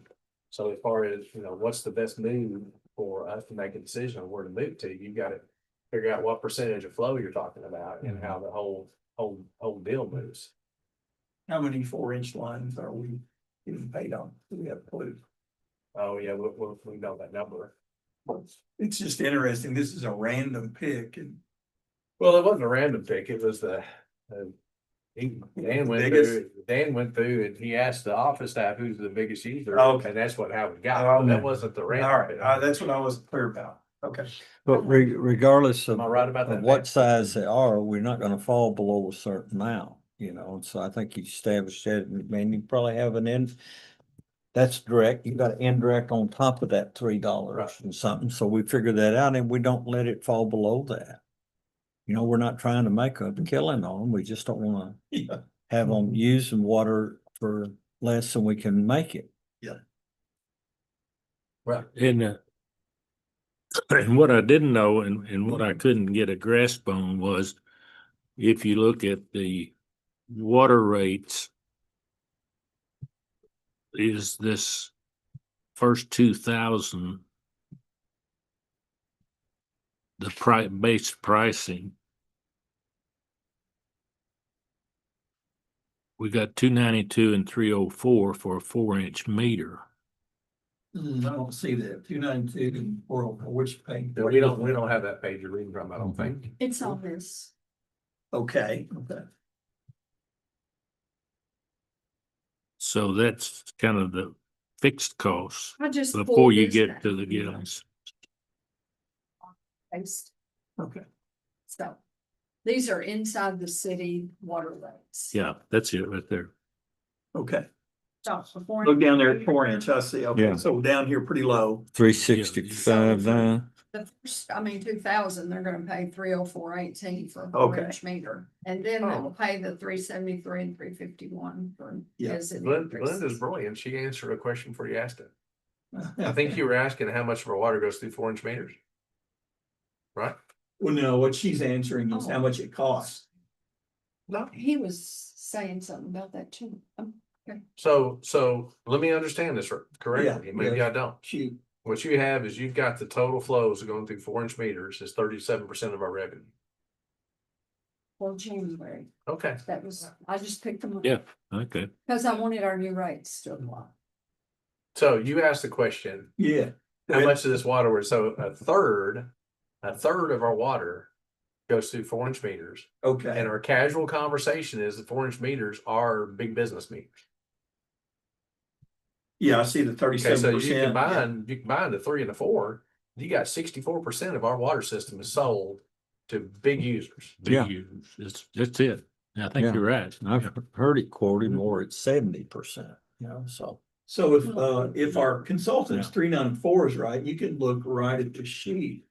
So as far as, what's the best move for us to make a decision on where to move to, you've got to figure out what percentage of flow you're talking about and how the whole deal moves. How many 4-inch lines are we getting paid on? Do we have a clue? Oh, yeah, we know that number. It's just interesting. This is a random pick and Well, it wasn't a random pick, it was Dan went through and he asked the office staff who's the biggest user, Okay. and that's how we got, Oh, it. That okay. wasn't the all random. right, pick. that's what I wasn't clear about. Okay. But regardless of, Am I right about of that, what Matt? size they are, we're not gonna fall below a certain amount, you know, and so I think you established that, and you probably have an end. That's direct, you got an indirect on top of that $3 Right. and something, so we figure that out and we don't let it fall below that. You know, we're not trying to make a killing on them, we just don't wanna Yeah. have them using water for less than we can make it. Right. And what I didn't know and what I couldn't get a grasp on was if you look at the water rates, is this first 2,000 the base pricing? We got 292 and 304 for a 4-inch meter. I don't see that. 292 and 404, which page? Yeah, we don't have that page you're reading from, I don't think. It's on this. Okay, So that's kind of the fixed costs I just. before pulled you this get down. to the gallons. Paste. okay. So these are inside the city water rates. Yeah, that's it right there. Okay. So before. Look down there at 4-inch. I see. Okay, Yeah. so down here pretty low. 365 down. The first, 2,000, they're gonna pay 304.18 for a Okay. 4-inch meter. And then they'll pay the 373 and 351 for. Yeah. as it Glenda's increases. brilliant, she answered a question before you asked it. I think you were asking how much of our water goes through 4-inch meters. Right? Well, no, what she's answering is how much it costs. No. He was saying something about that too. So let me understand this correctly, Yeah, maybe yeah. I don't. Shoot. What you have is you've got the total flows going through 4-inch meters is 37% of our revenue. For January, Okay. that was, I just picked them up. Yeah. Okay. Cause I wanted our new rates to apply. So you asked the question, Yeah. how much of this water, so a third of our water goes through 4-inch meters. Okay. And our casual conversation is the 4-inch meters are big business meters. Yeah, I see the Okay, so 37%. you combine the 3 and the 4, you got 64% of our water system is sold to big users. Big Yeah. users. That's it. I think Yeah. you're right. I've heard it quoted more at 70%, you know, so. So if our consultant's Yeah. 394 is right, you can look right at the sheet.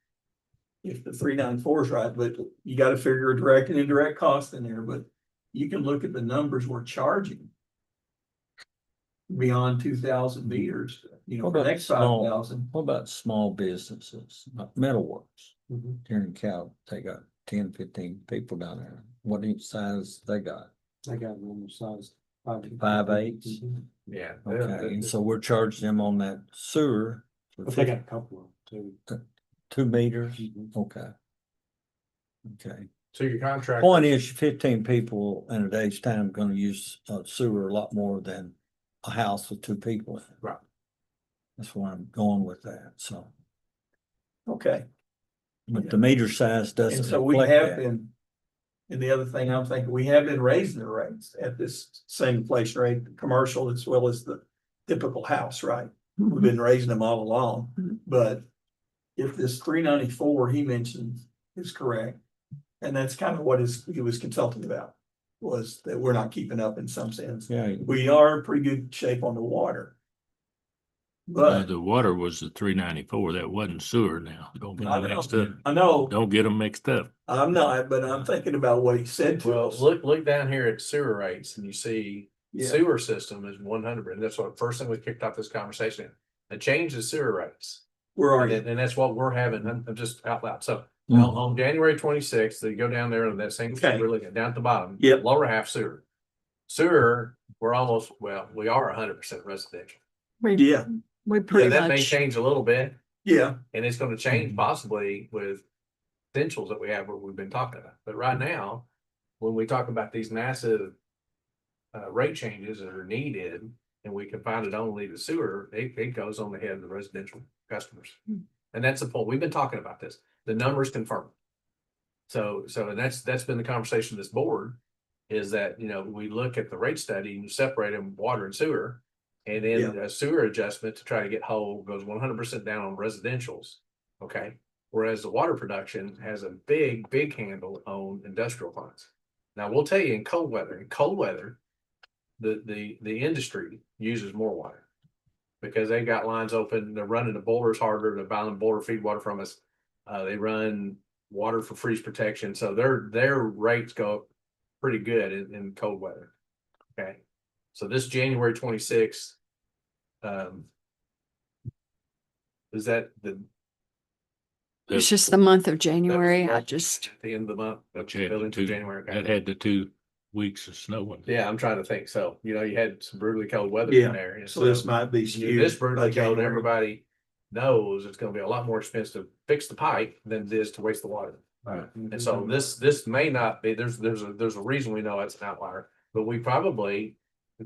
If the 394 is right, but you gotta figure a direct and indirect cost in there, but you can look at the numbers we're charging. Beyond 2,000 meters, you know, What for the about next small- 5,000. What about small businesses, like Metalworks? Mm-hmm. Here in Cal, they got 10, 15 people down there. What each size they got? I got normal size. 5/8? Yeah. Okay, and so we're charging them on that sewer for But they got a couple of them too. 2 meters, Mhm. okay. Okay, So your contract. point is 15 people in a day's time gonna use sewer a lot more than a house with 2 people in it. Right. That's where I'm going with that, so, Okay, but the meter size and doesn't so we reflect have that. been. And the other thing I'm thinking, we have been raising the rates at this same inflation rate, the commercial as well as the typical house, right? We've been raising them all along, but if this 394 he mentioned is correct. And that's kind of what he was consulting about, was that we're not keeping up in some sense. Yeah, We are in pretty good shape on the water. But The water was the 394. That wasn't sewer now. Don't get I them mixed know, up. I know, Don't get them mixed up. I'm not, but I'm thinking about what he said to Well, us. look down here at sewer rates and you see Yeah. sewer system is 100, and that's what first thing we kicked off this conversation. And change the sewer rates. Where are And, you? and that's what we're having, I'm just out loud. So Mhm. on January 26th, they go down there on that same, Okay. we're looking down at the bottom. Yep. Lower half sewer. Sewer, we're almost, well, we are 100% residential. Yeah, We Yeah, pretty that may much, change a little bit, yeah, and it's gonna change Mhm. possibly with potentials that we have, what we've been talking about. But right now, when we talk about these massive rate changes that are needed, and we confine it only to sewer, it goes on the head of the residential customers. And that's the point. We've been talking about this. The numbers confirm. So and that's been the conversation of this board, is that, you know, we look at the rate study and you separate them water and sewer. And then a sewer adjustment to try to get whole goes 100% down on residentials. Okay. Whereas the water production has a big handle on industrial funds. Now, we'll tell you in cold weather, the industry uses more water. Because they got lines open, they're running the boilers harder, they're buying boiler feed water from us. They run water for freeze protection, so their rates go up pretty good in cold weather. Okay, so this January 26th, is that It's just the month of January. I at just, the end of the month? But you had Bill the into two- January. okay. That had the 2 weeks of snowing. Yeah, I'm trying to think. So, you know, you had some brutally cold weather Yeah, in there. and So this might be you skewed. know, this brutally by cold, January. everybody knows it's gonna be a lot more expensive to fix the pipe than it is to waste the water. And so this may not be, there's a reason we know it's an outlier, but we probably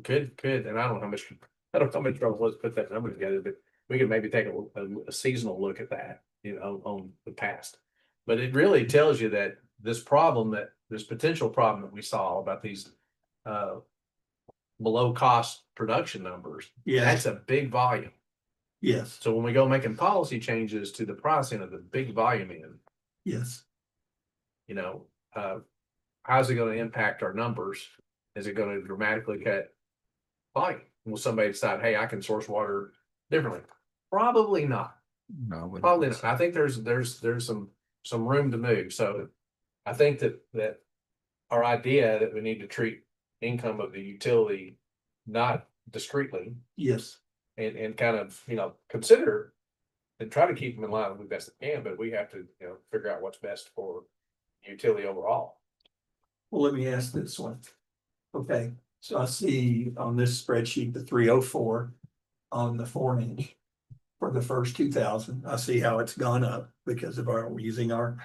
could, and I don't know how much trouble it was to put that number together, but we could maybe take a seasonal look at that, you know, on the past. But it really tells you that this potential problem that we saw about these below cost production numbers, Yeah, that's a big volume. yes, So when we go making policy changes to the pricing of the big volume in, yes. you know, how's it gonna impact our numbers? Is it gonna dramatically cut volume? Will somebody decide, hey, I can source water differently? Probably not. No, I wouldn't Probably think not. I think there's some room to move. So I think that our idea that we need to treat income of the utility not discreetly Yes, and kind of, you know, consider and try to keep them in line with best we can, but we have to, you know, figure out what's best for utility overall. well, let me ask this one. Okay, so I see on this spreadsheet, the 304 on the 4-inch. For the first 2,000, I see how it's gone up because of we're using our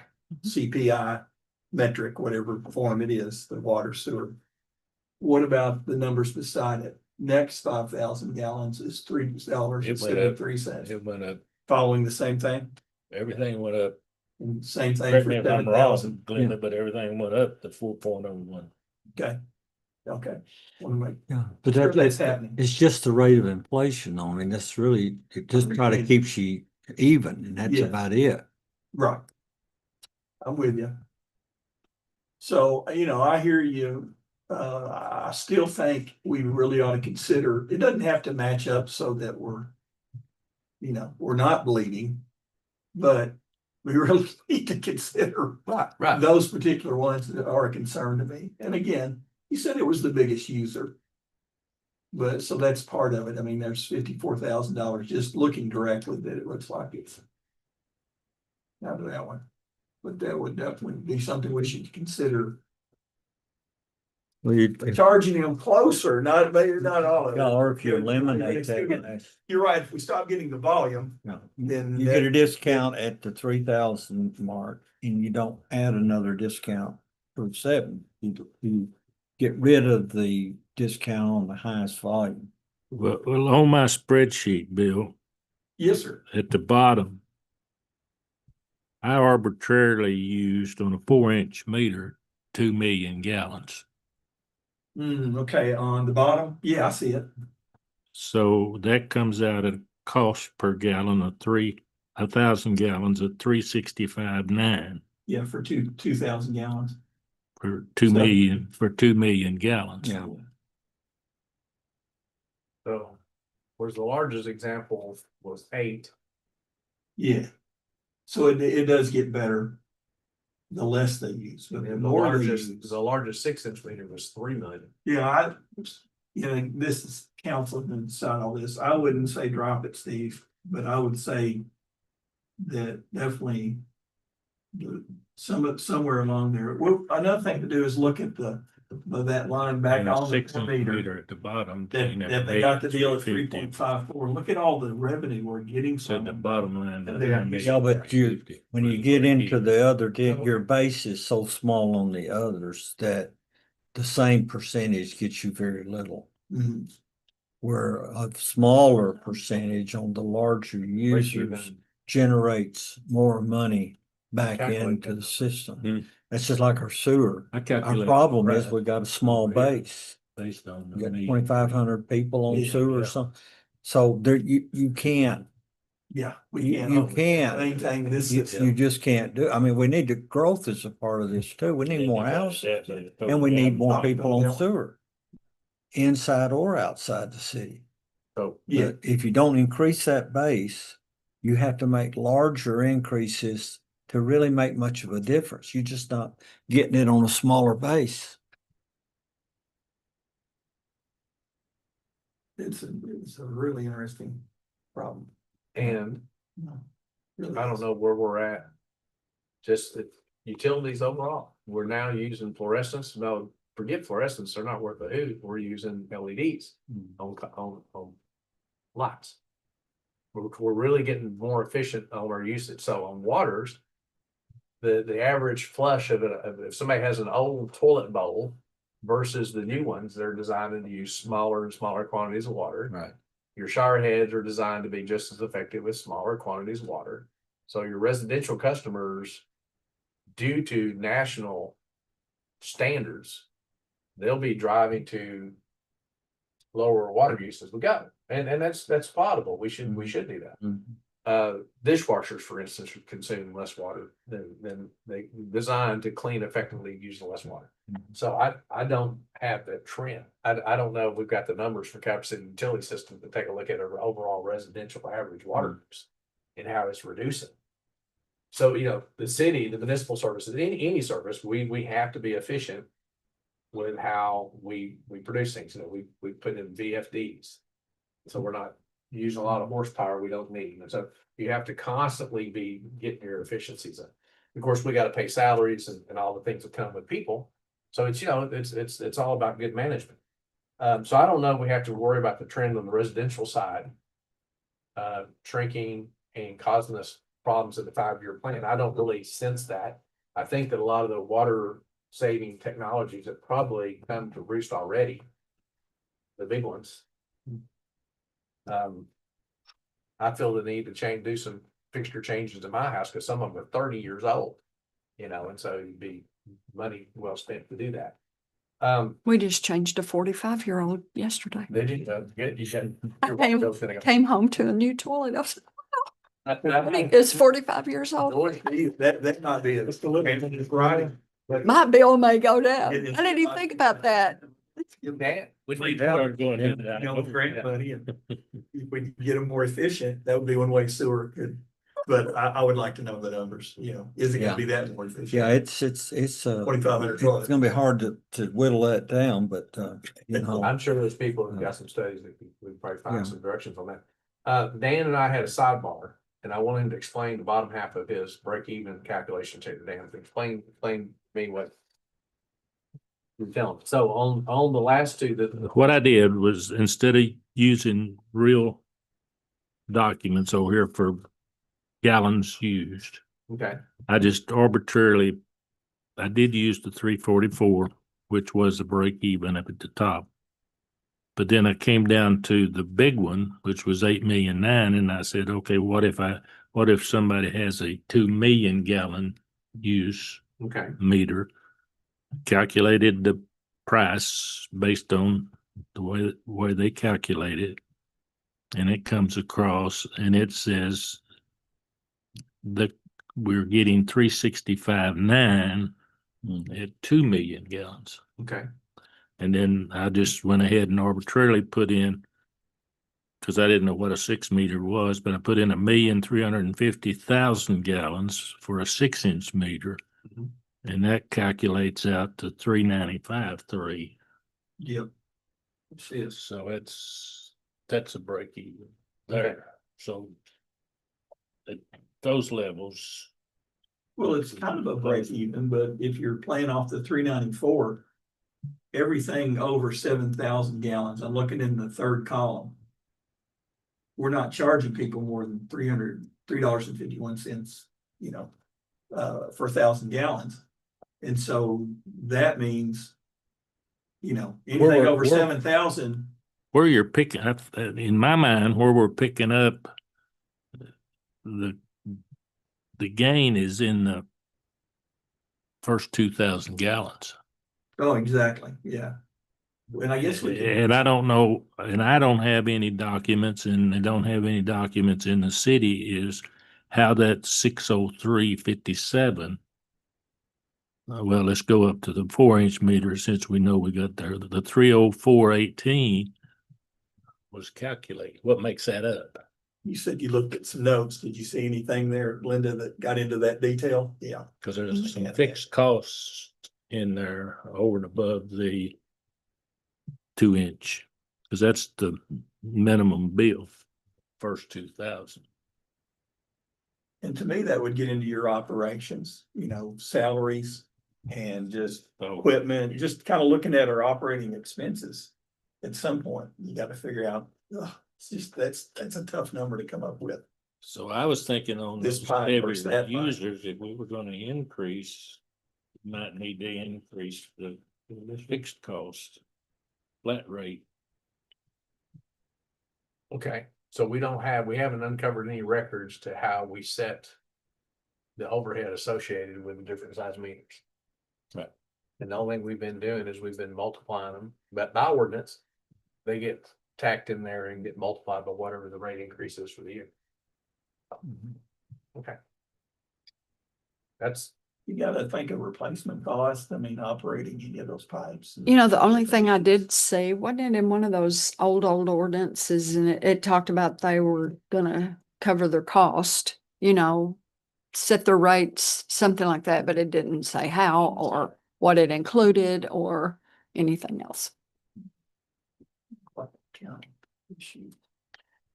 CPI metric, whatever form it is, the water sewer. What about the numbers beside it? Next 5,000 gallons is $3 It went instead up. of 3 cents. It went up, Following the same thing, everything went up. and same thing Correct for me if I'm 7,000. wrong, Glenda, but everything went up to 4.01. Okay, okay. Wanna make Yeah, but sure that's that, happening. it's just the rate of inflation. I mean, that's really, it just try to keep you even, and that's Yeah. about it. Right. I'm with you. So, you know, I hear you. I still think we really ought to consider, it doesn't have to match up so that we're, you know, we're not bleeding. But we really need to consider Right. those particular ones that are a concern to me. And again, you said it was the biggest user. But so that's part of it. I mean, there's $54,000 just looking directly that it looks like it's. Out of that one. But that would definitely be something we should consider, Well, charging them closer, maybe not all of it. or if you eliminate that, You're right, if we stop getting the volume, then. you get a discount at the 3,000 mark, and you don't add another discount for 7. You get rid of the discount on the highest volume. Well, on my spreadsheet, Bill, Yes, sir. at the bottom, I arbitrarily used on a 4-inch meter, 2 million gallons. Okay, on the bottom, yeah, I see it. So that comes out at a cost per gallon of 1,000 gallons of 365.9 Yeah, for 2,000 gallons. for 2 million gallons. Yeah. So, whereas the largest example was 8. Yeah. So it does get better. The less they use, but the And more they use. the largest 6-inch meter was 3 million. Yeah, you know, this is council and decide all this. I wouldn't say drop it, Steve, but I would say that definitely somewhere along there. Well, another thing to do is look at that line back And on a the 6-inch meter. meter at the bottom. That they got the deal at 3.54. Look at all the revenue we're getting So from the them. bottom line. Yeah, but when you get into the other, your base is so small on the others that the same percentage gets you very little. Mhm. where a smaller percentage on the larger users Break-even. generates more money back Calculate into that. the system. Hmm. That's just like our sewer. I Our calculate. problem is right we got a small over here base. Based on. the You got need. 2,500 people on Yeah, sewer or yeah. something. So there, you can't, Yeah, we you, can't. you can't. Maintain this You, system. you just can't do, I mean, we need the growth as a part of this too. We need more houses and we need more people on sewer. Inside or outside the city. So, Yeah, But if you don't increase that base, you have to make larger increases to really make much of a difference. You're just not getting it on a smaller base. it's a really interesting problem. and Really I don't is. know where we're at. Just the utilities overall, we're now using fluorescents. No, forget fluorescents, they're not worth a hoot. We're using LEDs on lights. We're really getting more efficient on our usage. So on waters, the average flush of if somebody has an old toilet bowl versus the new ones, they're designed to use smaller and smaller quantities of water. Right. Your shower heads are designed to be just as effective with smaller quantities of water. So your residential customers, due to national standards, they'll be driving to lower water use as we go. And that's potable. We should do that. Dishwashers, for instance, consume less water than they designed to clean effectively using less water. So I don't have that trend. I don't know if we've got the numbers for Calvert City Utility System to take a look at our overall residential average water use and how it's reducing. So, the city, the municipal services, any service, we have to be efficient with how we produce things. We put in VFDs. So we're not using a lot of horsepower we don't need. And so you have to constantly be getting your efficiencies up. Of course, we got to pay salaries and all the things that come with people. So it's, it's all about good management. So I don't know if we have to worry about the trend on the residential side, shrinking and causing us problems in the 5-year plan. I don't really sense that. I think that a lot of the water saving technologies have probably come to roost already. The big ones. I feel the need to do some fixture changes in my house because some of them are 30 years old, and so it'd be money well spent to do that. We just changed a 45-year-old yesterday. Did you? Good. You should. Came home to a new toilet. I was, That it's 45 years old. That might be a right. My bill may go down. I didn't even think about that. We need to start going into that. Grant money, and if we can get them more efficient, that would be one way sewer could. But I would like to know the numbers, is it gonna be that more efficient? Yeah, it's 2,500. it's gonna be hard to whittle that down, but I'm sure there's people who've got some studies that we probably Yeah. find some directions on that. Dan and I had a sidebar, and I want him to explain the bottom half of his break-even calculation to Dan. Explain to me what you're telling. So on the last two, What I did was instead of using real documents over here for gallons used, okay, I just arbitrarily, I did use the 344, which was the break even up at the top. But then I came down to the big one, which was 8,000,009, and I said, okay, what if somebody has a 2 million gallon use okay, meter? Calculated the price based on the way they calculate it. And it comes across and it says that we're getting 365.9 at 2 million gallons. okay. And then I just went ahead and arbitrarily put in, because I didn't know what a 6 meter was, but I put in 1,350,000 gallons for a 6-inch meter. Mhm. And that calculates out to 395.3. Yep. Yes. So that's a break even Okay. there. So at those levels, Well, it's kind of a break even, but if you're playing off the 394, everything over 7,000 gallons, I'm looking in the third column. We're not charging people more than $3.51, for 1,000 gallons. And so that means, anything over 7,000, where you're picking up, in my mind, where we're picking up the gain is in the first 2,000 gallons. Oh, exactly, yeah. And I guess we can, And I don't know, and I don't have any documents, and they don't have any documents in the city, is how that 603.57. Well, let's go up to the 4-inch meter since we know we got there. The 304.18 was calculated. What makes that up? you said you looked at some notes. Did you see anything there, Linda, that got into that detail? Yeah. Because there's some Yeah. fixed costs in there over and above the 2-inch. Because that's the minimum bill, first 2,000. And to me, that would get into your operations, salaries and just So equipment, just kind of looking at our operating expenses. At some point, you got to figure out, it's just, that's a tough number to come up with. So I was thinking on This those pipe heavy versus that pipe. users, if we were gonna increase, we might need to increase the fixed cost flat rate. Okay, so we haven't uncovered any records to how we set the overhead associated with the different size meters. Right. And the only thing we've been doing is we've been multiplying them, but by ordinance, they get tacked in there and get multiplied by whatever the rate increase is for the year. Okay. That's, You got to think of replacement cost. I mean, operating any of those pipes. You know, the only thing I did see, wasn't it in one of those old ordinances, and it talked about they were gonna cover their cost, set their rates, something like that, but it didn't say how or what it included or anything else.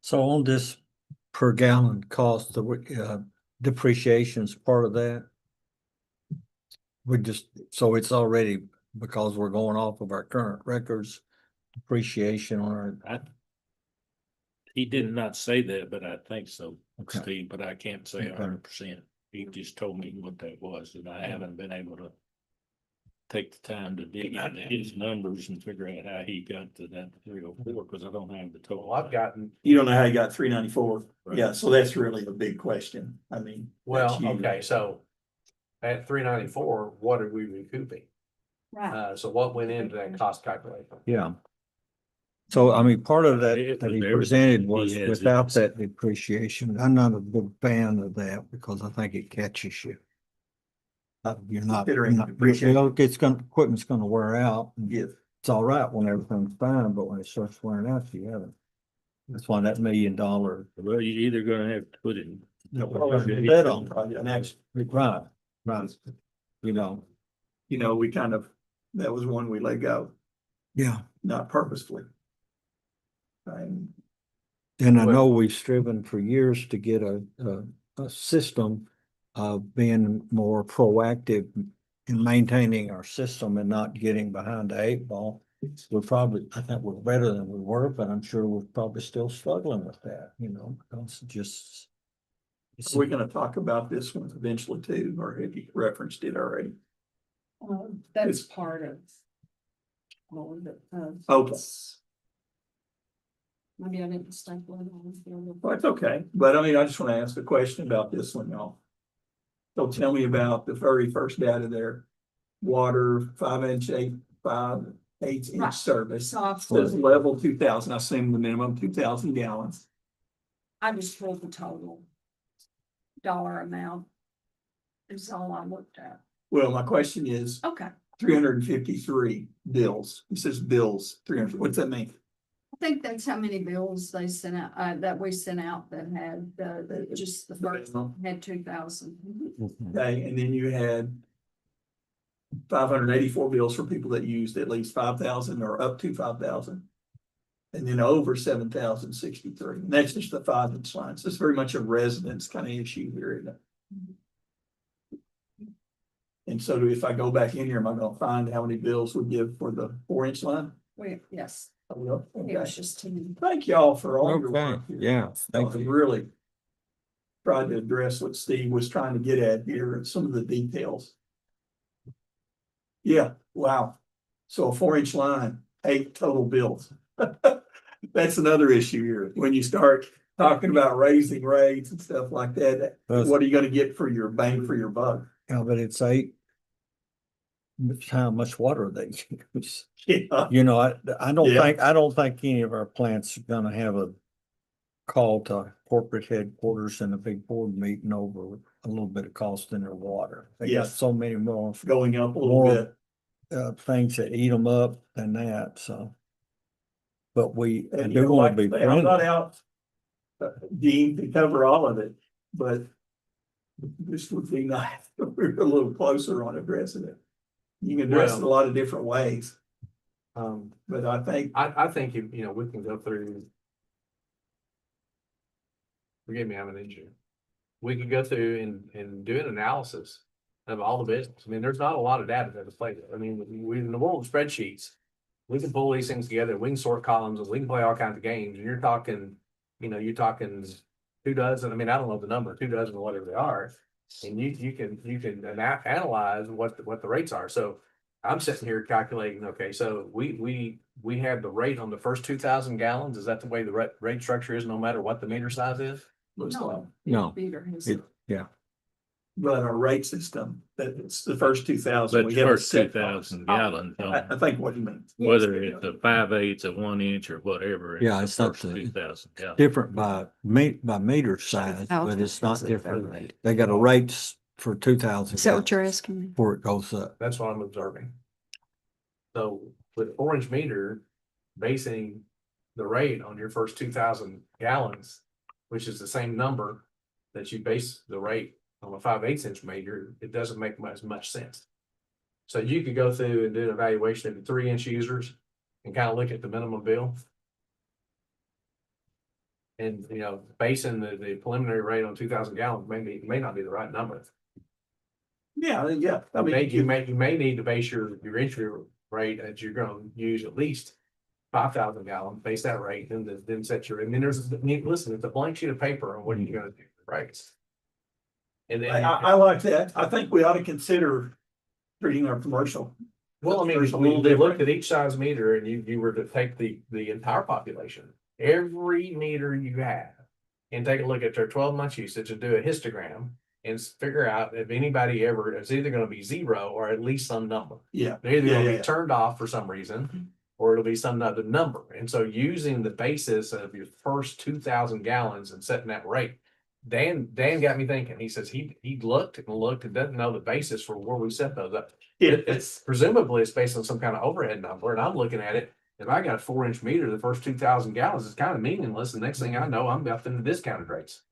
So on this per gallon cost, the depreciation's part of that? So it's already, because we're going off of our current records, depreciation on our, He did not say that, but I think so, Okay. Steve, but I can't say Okay. 100%. He just told me what that was, and I haven't been able to take the time to dig into his numbers and figure out how he got to that 304, because I don't have the total. well, I've gotten, You don't know how you got 394. Right. Yeah, so that's really a big question. I mean. well, that's huge. okay, so at 394, what are we recouping? Right. So what went into that cost calculation? yeah. So, I mean, part of that It that was he everything presented he was has without in- that depreciation. I'm not a big fan of that because I think it catches you. You're not, Considering depreciation. equipment's gonna wear out. and Yeah. It's all right when everything's fine, but when it starts wearing out, you haven't. That's why that $1 million. Well, you're either gonna have to put it in. Bet on. Next, Right, right. You know, we kind of, that was one we let go, yeah. not purposefully. And And I know we've striven for years to get a system of being more proactive in maintaining our system and not getting behind the 8 ball. I think we're better than we were, but I'm sure we're probably still struggling with that, because it just. we're gonna talk about this one eventually too, or have you referenced it already? That's part of. All of it. Okay. Maybe I didn't staple it on. Well, it's okay, but I mean, I just want to ask a question about this one, y'all. So tell me about the very first data there. Water, 5-inch, 8/8 Right. inch service. Soft. Says level 2,000, I assume the minimum 2,000 gallons. I just pulled the total dollar amount. Is all I looked at. Well, my question is Okay, 353 bills. It says bills, 300, what's that mean? I think that's how many bills they sent out, that we sent out that had, just the first had 2,000. Okay, and then you had 584 bills for people that used at least 5,000 or up to 5,000. And then over 7,063. And that's just the 5-inch lines. It's very much a residence kind of issue here, isn't it? And so if I go back in here, am I gonna find how many bills we give for the 4-inch line? Yes, I will. it Okay. was just 10. Thank y'all for all your Okay, work. here. yeah, thank I you. really tried to address what Steve was trying to get at here and some of the details. Yeah, wow. So a 4-inch line, 8 total bills. that's another issue here. When you start talking about raising rates and stuff like that, what are you gonna get for your bang for your buck? Yeah, but it's how much water they use. Yeah, You know, I don't Yeah. think, any of our plants are gonna have a call to corporate headquarters and a big board meeting over a little bit of cost in their water. They got Yes. so many more, going up a little More- bit. things that eat them up than that, so. But I And, do wanna be I'm not friendly. out, Dean, to cover all of it, but this would be nice if we were a little closer on addressing it. You can address it a lot of different ways, but I think, I think, we can go through. Forgive me, I'm an engineer. We could go through and do an analysis of all the business. I mean, there's not a lot of data to play with. I mean, we in the world of spreadsheets, we can pull these things together, we can sort columns, and we can play all kinds of games, and you're talking 24, I mean, I don't know the number, 24 or whatever they are. And you can analyze what the rates are. So I'm sitting here calculating, okay, so we have the rate on the first 2,000 gallons. Is that the way the rate structure is, no matter what the meter size is? looks like, No, Meter has- it- but our rate system, that it's the first 2,000. But we have a first set 2,000 price. gallons, I think what he means. whether it's a 5/8, a 1 inch or whatever. Yeah, the it's not first the- 2,000 gallons. different by meter size, but it's not different. They got a rates for 2,000. Is that what you're asking me? Before it goes up. That's what I'm observing. So with 4-inch meter, basing the rate on your first 2,000 gallons, which is the same number that you base the rate on a 5/8 inch meter, it doesn't make as much sense. So you could go through and do an evaluation of the 3-inch users and kind of look at the minimum bill. And, basing the preliminary rate on 2,000 gallons may not be the right number. Yeah, yeah. I mean, You may need to base your entry rate that you're gonna use at least 5,000 gallons, base that rate, and then set your, listen, it's a blank sheet of paper on what you're gonna do, right? And then, I like that. I think we ought to consider treating our commercial. well, I mean, There's a little they looked different. at each size meter and you were to take the entire population, every meter you have, and take a look at their 12 month usage and do a histogram and figure out if anybody ever, it's either gonna be 0 or at least some number. Yeah, They're either Yeah, gonna yeah, be yeah. turned off for some reason, or it'll be some other number. And so using the basis of your first 2,000 gallons and setting that rate. Dan got me thinking, he says he looked and doesn't know the basis for where we set those up. It's presumably it's based on some kind of overhead number, and I'm looking at it. If I got a 4-inch meter, the first 2,000 gallons is kind of meaningless. The next thing I know, I'm up in the discounted rates.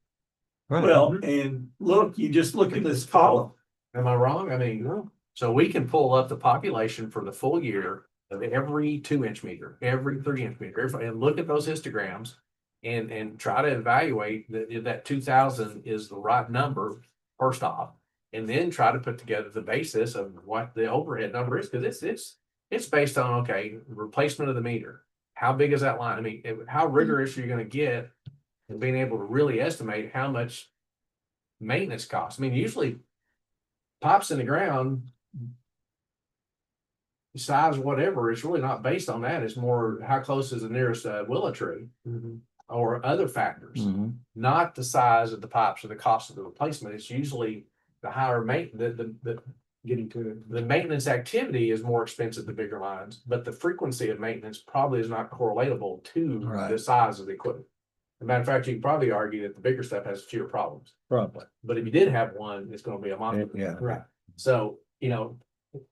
well, and look, you just look at this column. Am I wrong? I mean, no. So we can pull up the population for the full year of every 2-inch meter, every 3-inch meter, and look at those histograms and try to evaluate that 2,000 is the right number first off, and then try to put together the basis of what the overhead number is, because it's based on, okay, replacement of the meter. How big is that line? I mean, how rigorous are you going to get in being able to really estimate how much maintenance costs? I mean, usually pops in the ground, size, whatever, it's really not based on that. It's more how close is the nearest willow tree or other factors, Mhm. not the size of the pipes or the cost of the replacement. It's usually the higher Getting to it. the maintenance activity is more expensive, the bigger lines, but the frequency of maintenance probably is not correlatable to the Right. size of the equipment. As a matter of fact, you can probably argue that the bigger stuff has fewer problems, Probably. but if you did have one, it's gonna be a monster. Yeah. Right. So,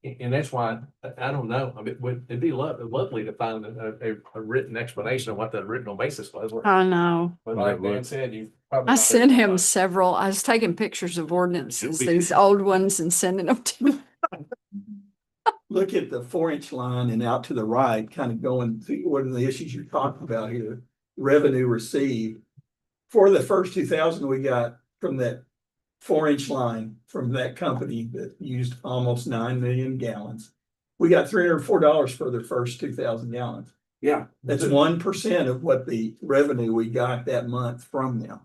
and that's why, I don't know, I mean, it'd be lovely to find a written explanation of what the original basis was. I know. But like Dan said, you probably. I not sent able to him find- several. I was taking pictures of ordinances, be- these old ones, and sending them to him. Look at the 4-inch line and out to the right, kind of going through what are the issues you're talking about here. Revenue received. For the first 2,000 we got from that 4-inch line from that company that used almost 9 million gallons. We got $304 for the first 2,000 gallons. Yeah. That's 1% of what the revenue we got that month from them,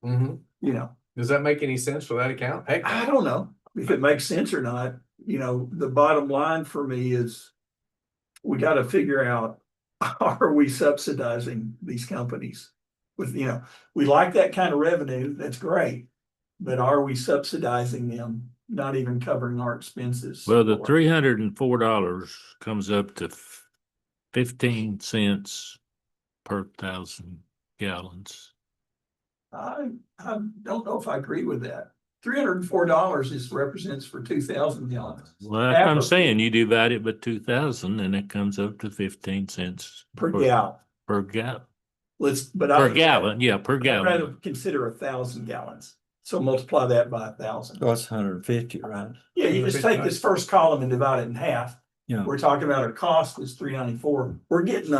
Mhm. you know. Does that make any sense for that account? Heck, I don't know if it makes sense or not. The bottom line for me is we got to figure out are we subsidizing these companies? With, you know, we like that kind of revenue, that's great. But are we subsidizing them, not even covering our expenses? Well, the for- $304 comes up to 15 cents per 1,000 gallons. I don't know if I agree with that. $304 is represents for 2,000 gallons. Well, that's what I'm saying. You divide it by 2,000 and it comes up to 15 cents Per gallon. per gallon. But Per gallon, yeah, per I'd gallon. rather consider 1,000 gallons. So multiply that by 1,000. So it's 150, right? Yeah, you just take this first column and divide it in half. Yeah. We're talking about our cost is $394. We're getting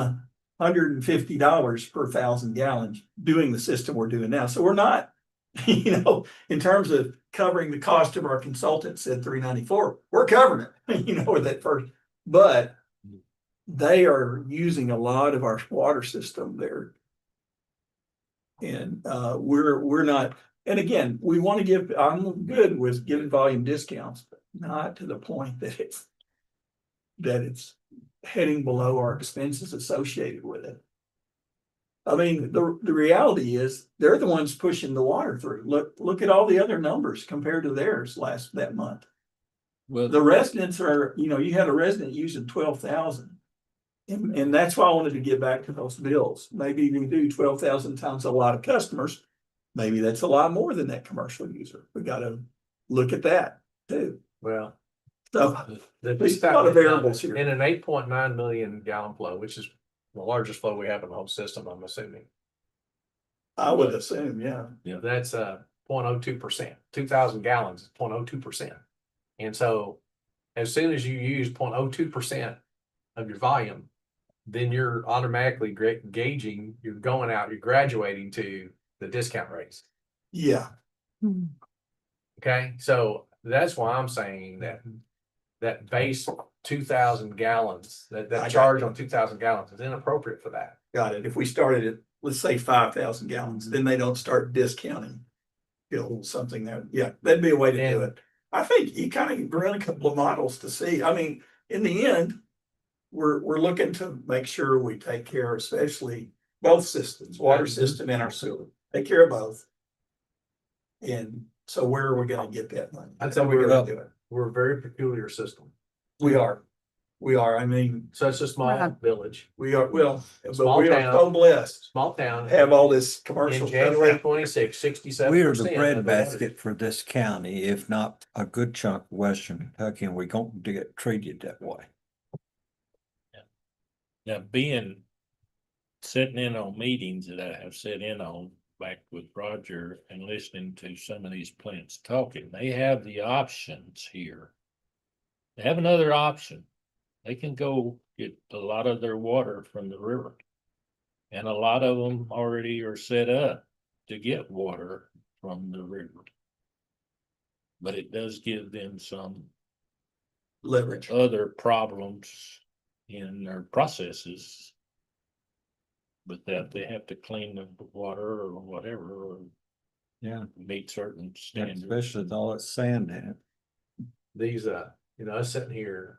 $150 per 1,000 gallons doing the system we're doing now. So we're not, you know, in terms of covering the cost of our consultant said $394, we're covering it, you know, with that first, but they are using a lot of our water system there. And we're not, and again, we want to give, I'm good with giving volume discounts, but not to the point that it's heading below our expenses associated with it. I mean, the reality is they're the ones pushing the water through. Look at all the other numbers compared to theirs that month. Well, The residents are, you know, you had a resident using 12,000. And that's why I wanted to get back to those bills. Maybe we do 12,000 times a lot of customers. Maybe that's a lot more than that commercial user. We gotta look at that too. Well, So there's a lot of variables here. In an 8.9 million gallon flow, which is the largest flow we have in the whole system, I'm assuming. I would assume, yeah. That's 0.02%. 2,000 gallons is 0.02%. And so as soon as you use 0.02% of your volume, then you're automatically gauging, you're going out, you're graduating to the discount rates. Yeah, Okay, so that's why I'm saying that base 2,000 gallons, I that got charge you. on 2,000 gallons is inappropriate for that. got it. If we started at, let's say 5,000 gallons, then they don't start discounting. Build something there. Yeah, that'd be a way to do it. I think you kind of run a couple of models to see. I mean, in the end, we're looking to make sure we take care, especially both systems, water system and our sewer. Take care of both. And so where are we gonna get that money? I'd say How are we we're- gonna do it? We're a very peculiar system. We are. I mean, Such a small Right. village, we are, well, but Small we are town. so blessed. small town. to Have all this In commercial January stuff. 26, 67%. We are the breadbasket for this county, if not a good chunk of Western Kentucky, and we're going to get treated that way. now sitting in on meetings that I have sat in on back with Roger and listening to some of these plants talking, they have the options here. They have another option. They can go get a lot of their water from the river. And a lot of them already are set up to get water from the river. But it does give them some Leverage. other problems in their processes. But that they have to clean the water or whatever, or Yeah, meet certain standards. especially with all that sand in it. These, us sitting here,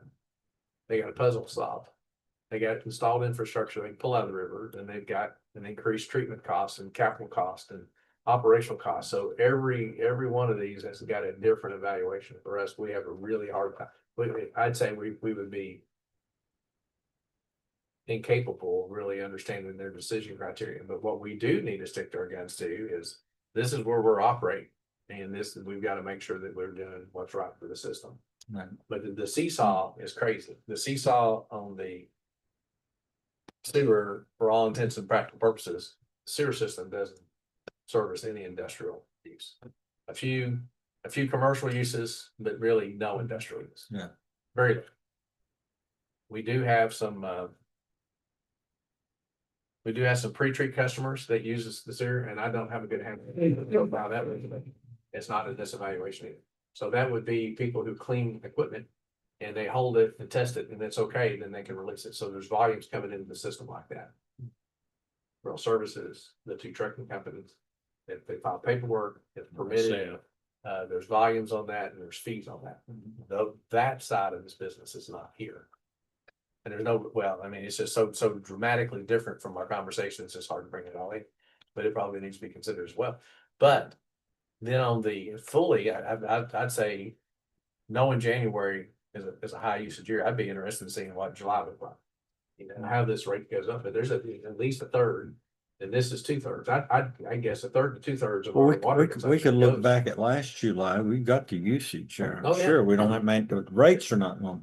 they got a puzzle to solve. They got installed infrastructure they can pull out of the river, and they've got an increased treatment costs and capital cost and operational costs. So every one of these has got a different evaluation. For us, we have a really hard time. I'd say we would be incapable of really understanding their decision criteria. But what we do need to stick to our guns to is this is where we're operating. And we've got to make sure that we're doing what's right for the system. Right. But the seesaw is crazy. The seesaw on the sewer, for all intents and practical purposes, sewer system doesn't service any industrial use. A few commercial uses, but really no industrial use. Yeah. Very little. We do have some pre-treat customers that uses the sewer, and I don't have a good handle about that. It's not in this evaluation either. So that would be people who clean equipment and they hold it and test it and it's okay, then they can release it. So there's volumes coming into the system like that. Rural Services, the two trucking companies, if they file paperwork, it's permitted. There's volumes on that and there's fees on that. Though that side of this business is not here. And there's no, well, I mean, it's just so dramatically different from our conversation, it's just hard to bring it all in. But it probably needs to be considered as well. But then on the fully, I'd say knowing January is a high usage year, I'd be interested in seeing what July would like. You know, how this rate goes up, but there's at least a third, and this is 2/3. I guess a third to 2/3 of Well, our we water could consumption look goes- back at last July, we got the usage there. Oh, yeah. Sure, we don't have, the rates are not on,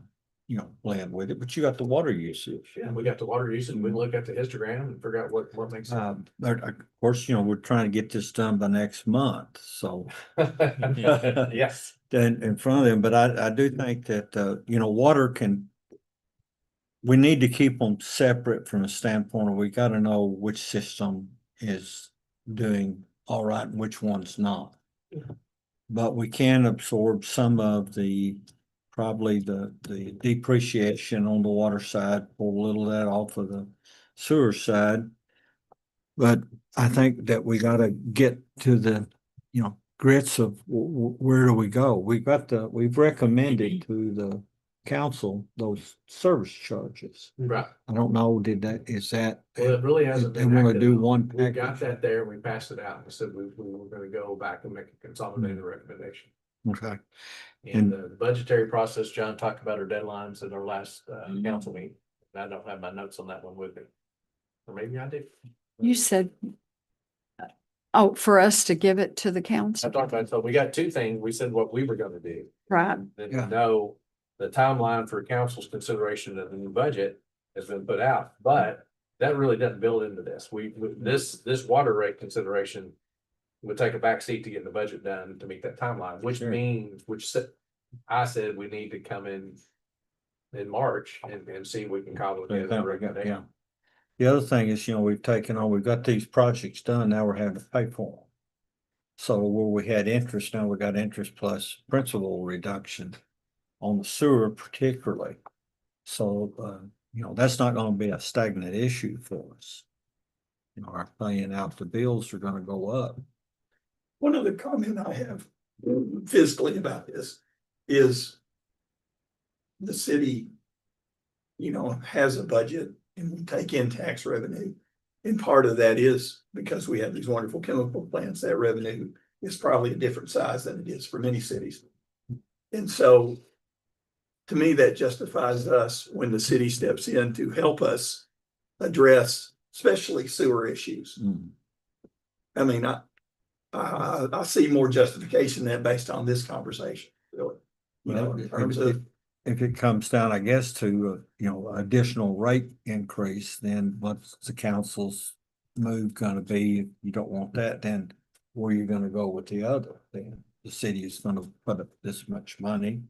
blend with it, but you got the water usage. Yeah, we got the water usage, we can look at the histogram and figure out what makes sense. But of course, we're trying to get this done by next month, so. Yes. Then in front of them, but I do think that, water can. We need to keep them separate from a standpoint of we gotta know which system is doing all right and which one's not. But we can absorb some of probably the depreciation on the water side, pull a little of that off of the sewer side. But I think that we gotta get to the, grits of where do we go? We've recommended to the council those service charges. Right. I don't know, Well, it really hasn't They been. wanna acted do on. one We got package. that there, we passed it out, and said we were gonna go back and make a consolidated recommendation. Okay. And the budgetary process, John talked about our deadlines at our last council meeting. And I don't have my notes on that one with me. Or maybe I did. You said, oh, for us to give it to the I council, talked about, so we got two things. We said what we were gonna do. right? Then Yeah. we know the timeline for council's consideration of the new budget has been put out, but that really doesn't build into this. This water rate consideration would take a backseat to getting the budget done to meet that timeline, which Sure. means, I said we need to come in March and see if we can cobble So I together think a we got- recommendation. yeah. The other thing is, we've got these projects done, now we're having to pay for them. So where we had interest, now we got interest plus principal reduction on the sewer particularly. So, that's not gonna be a stagnant issue for us. Our paying out the bills are gonna go up. One other comment I have fiscally about this is the city, has a budget and we take in tax revenue. And part of that is because we have these wonderful chemical plants, that revenue is probably a different size than it is for many cities. And so to me, that justifies us when the city steps in to help us address especially sewer issues. I mean, I see more justification than based on this conversation, really. In terms of, If it comes down, I guess, to, additional rate increase, then what's the council's move gonna be? If you don't want that, then where you gonna go with the other? Then the city is gonna put up this much money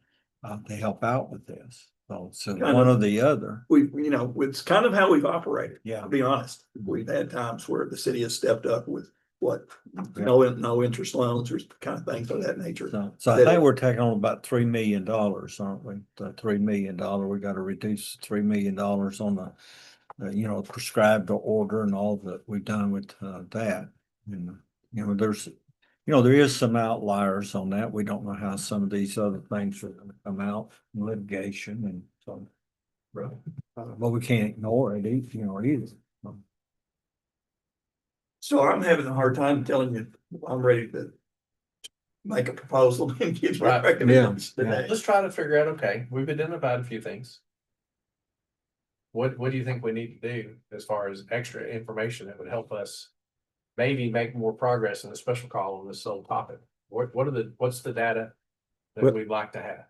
to help out with this. So Kind one of. or the other. it's kind of how we've operated, Yeah. to be honest. We've had times where the city has stepped up with no interest loans or kind of things of that nature. So I think we're taking on about $3 million, aren't we? The $3 million, we gotta reduce $3 million on the prescribed order and all that we've done with that. And, there is some outliers on that. We don't know how some of these other things are gonna come out in litigation and so. But we can't ignore it, either. So I'm having a hard time telling you, I'm ready to make a proposal and give you Right. recommendations Yeah. today. Let's try to figure out, okay, we've identified a few things. What do you think we need to do as far as extra information that would help us maybe make more progress in a special call on this sole topic? What's the data that What- we'd like to have?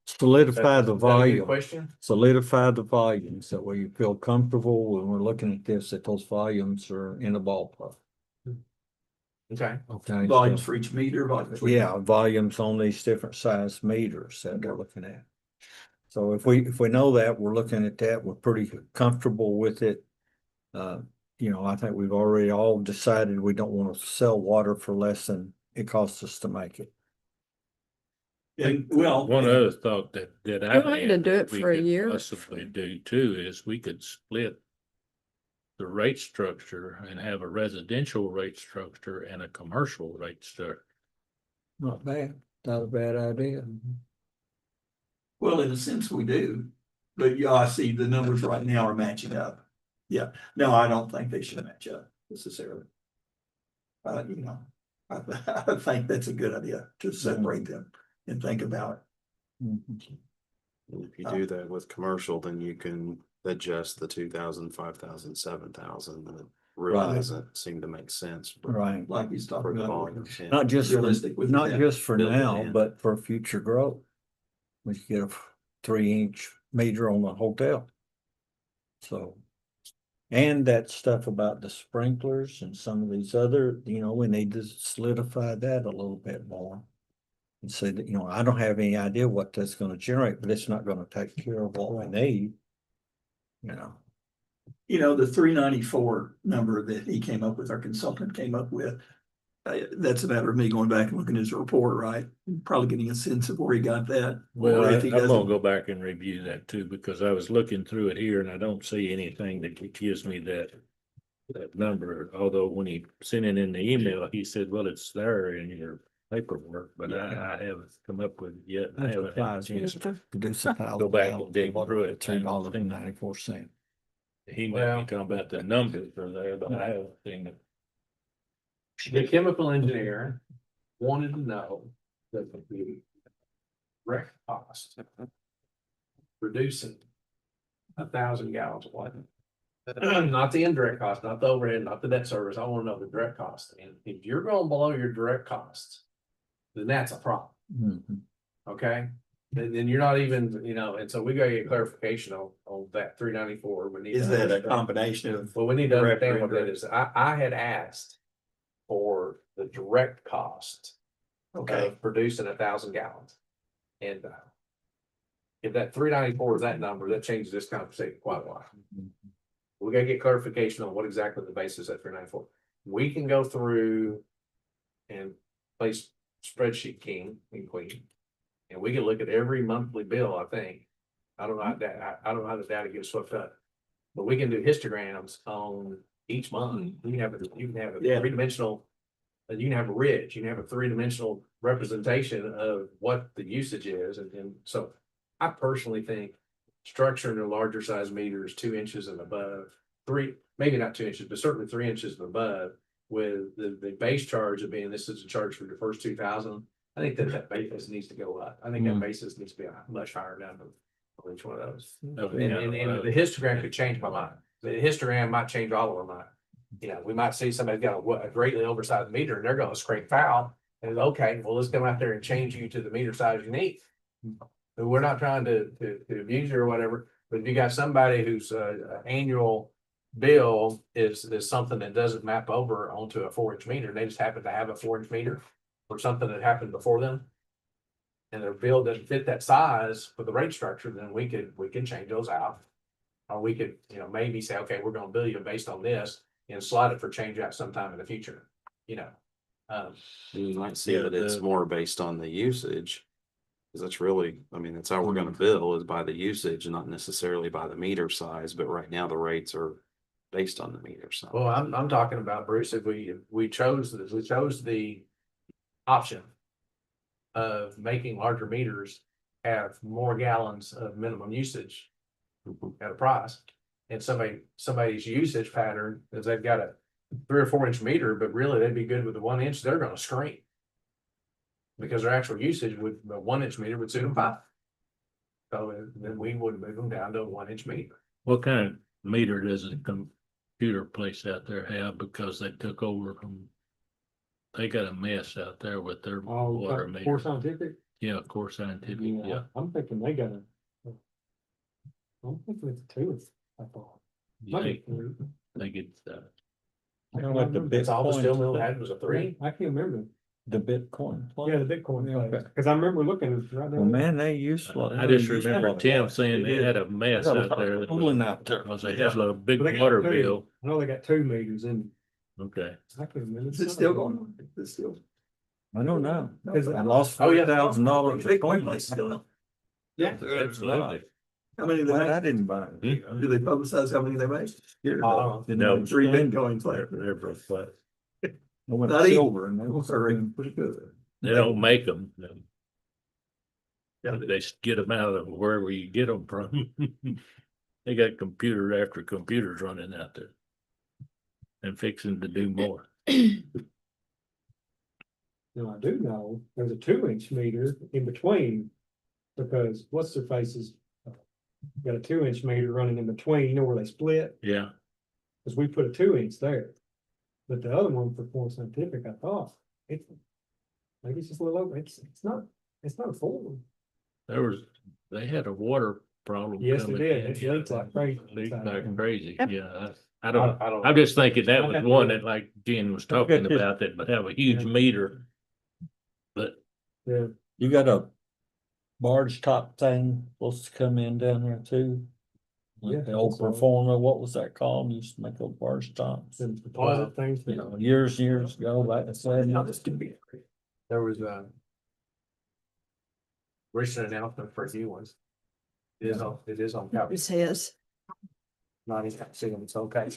Solidify the Is that a good volume. question? Solidify the volumes that way you feel comfortable when we're looking at this, that those volumes are in the ballpark. Okay, Okay. Volumes so- for each meter, volumes. for- Yeah, volumes on these different size meters that we're looking at. So if we know that, we're looking at that, we're pretty comfortable with it. I think we've already all decided we don't want to sell water for less than it costs us to make it. And well. One other thought that I You want to had do it that we for a could year. possibly do too is we could split the rate structure and have a residential rate structure and a commercial rate structure. Not bad, not a bad idea. Well, in a sense, we do. But yeah, I see the numbers right now are matching up. Yeah, no, I don't think they should match up necessarily. You know, I, I think that's a good idea to separate them and think about Mhm. And if you do that with commercial, then you can adjust the 2,000, 5,000, 7,000, and it really Right. doesn't seem to make sense. Right. it, like he's For talking the about. volume. Yeah. Not just, Realistic with not that. just for Build it now, in. but for future growth. We could get a 3-inch meter on the hotel. So. And that stuff about the sprinklers and some of these other, we need to solidify that a little bit more. And say that, I don't have any idea what that's gonna generate, but it's not gonna take care of what we need. You know, the 394 number that he came up with, our consultant came up with. That's a matter of me going back and looking at his report, right? Probably getting a sense of where he got that. Well, or I'm if he gonna doesn't. go back and review that too, because I was looking through it here and I don't see anything that gives me that number, although when he sent it in the email, he said, well, it's there in your paperwork, but I haven't come up with it yet. I haven't had a chance to go back and dig through it. $3.94. He might be talking about the numbers are there, but I haven't seen it. The chemical engineer wanted to know that the direct cost reducing 1,000 gallons of water. Not the indirect cost, not the overhead, not the debt service. I want to know the direct cost. And if you're going below your direct costs, then that's a problem. Mhm. Okay? Then you're not even, and so we gotta get clarification on that 394. We need Is to that a understand. combination of? Well, we need to direct understand or what that indirect? is. I had asked for the direct cost Okay, of producing 1,000 gallons. And if that 394 is that number, that changes this conversation quite a lot. We gotta get clarification on what exactly the basis at 394. We can go through and place spreadsheet king and queen. And we can look at every monthly bill, I think. I don't know how that, I don't know how the data gets swept up. But we can do histograms on each month. You can have a Yeah. three-dimensional. You can have a ridge, you can have a three-dimensional representation of what the usage is, and so. I personally think structuring a larger size meters, 2 inches and above, maybe not 2 inches, but certainly 3 inches and above. With the base charge of being, this is a charge for the first 2,000. I think that basis needs to go up. I think that basis needs to be a much higher number for each one of those. And the histogram could change my mind. The histogram might change all of our mind. We might see somebody's got a greatly oversized meter and they're gonna scrape foul. And okay, well, let's come out there and change you to the meter size you need. But we're not trying to abuse you or whatever, but if you got somebody whose annual bill is something that doesn't map over onto a 4-inch meter, they just happen to have a 4-inch meter or something that happened before them. And their bill doesn't fit that size for the rate structure, then we can change those out. Or we could, maybe say, okay, we're gonna bill you based on this and slide it for change out sometime in the future, You might see Yeah, that it's the- more based on the usage. Cause that's really, that's how we're gonna bill is by the usage, not necessarily by the meter size, but right now the rates are based on the meter size. Well, I'm talking about, Bruce, if we chose the option of making larger meters have more gallons of minimum usage at a price. And somebody's usage pattern is they've got a 3 or 4 inch meter, but really they'd be good with the 1 inch, they're gonna scream. Because their actual usage with the 1 inch meter would suit them fine. So then we would move them down to a 1 inch meter. What kind of meter does the computer place out there have? Because they took over from. They got a mess out there with their water Core meter. Scientific. Yeah, Core Scientific, yeah. I'm thinking they got I'm thinking it's 2. I thought. They get, Like the That's all the steel mill Bitcoin, had was a 3. I can't remember. the Bitcoin. Yeah, the Bitcoin. Okay. Because I remember looking right there. Well, man, they useful. I just remember Tim saying they had a mess out there. Cooling out there. Because they had a big But they got water 2. bill. I know they got 2 meters in. Okay. I can't remember. is it still going on? Is it still? I don't know. Is it- I lost Oh, yeah. $4,000. Bitcoin place still. Yeah. Absolutely. How many do they But I make? didn't buy it. Do they publicize how many they make? Didn't No. understand. 3 Bitcoins later. They're both flat. I went Not even- silver and they Those are pretty good. They don't make them. They get them out of wherever you get them from. They got computer after computers running out there. And fixing to do more. Now, I do know there's a 2-inch meter in between. Because what's their faces? Got a 2-inch meter running in between, you know where they split? Yeah, Cause we put a 2-inch there. But the other one for Point Scientific, I thought, it's. Maybe it's just a little over, it's not a full. they had a water problem. Yes, they coming did. in. It leaked like crazy. Leaked like crazy, Yep. yeah. I don't, I don't. I'm just thinking that I was have to one do it. that like Jen was talking Okay. about that would have a huge Yeah. meter. But Yeah, You got a barge top thing supposed to come in down there too? Yeah, Like the old so. performer, what was that called? Used to make those barge tops. the deposit things. You know, years ago, back in the 70s. There was a recent announcement for new ones. It is on It cover. was his. Not even seeing it's okay.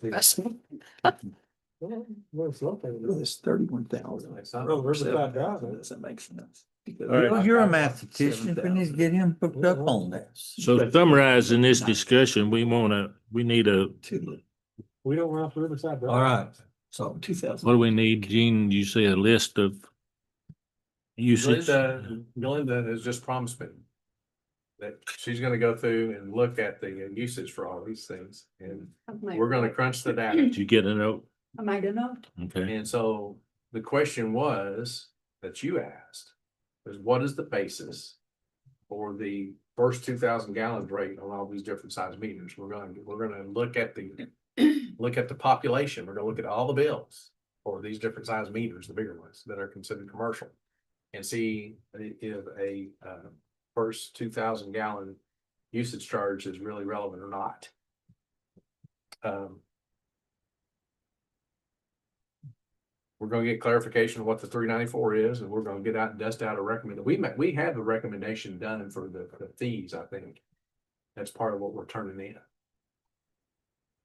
Well, it's located. It's 31,000. It's not- Oh, Riverside Drive. Doesn't make sense. All right. You're a mathematician, we need to get him hooked up on that. so summarizing this discussion, we need a, We don't run off Riverside Drive. All right, So 2,000. what do we need, Gene? You say a list of usage? Melinda has just promised me that she's gonna go through and look at the usage for all these things, and we're gonna crunch the data. Did you get a note? I made a note. Okay, And so the question was, that you asked, is what is the basis for the first 2,000 gallons rate on all these different size meters? We're gonna look at the population. We're gonna look at all the bills for these different size meters, the bigger ones that are considered commercial. And see if a first 2,000 gallon usage charge is really relevant or not. We're gonna get clarification of what the 394 is, and we're gonna get out and dust out a recommendation. We have the recommendation done for the fees, I think. That's part of what we're turning in.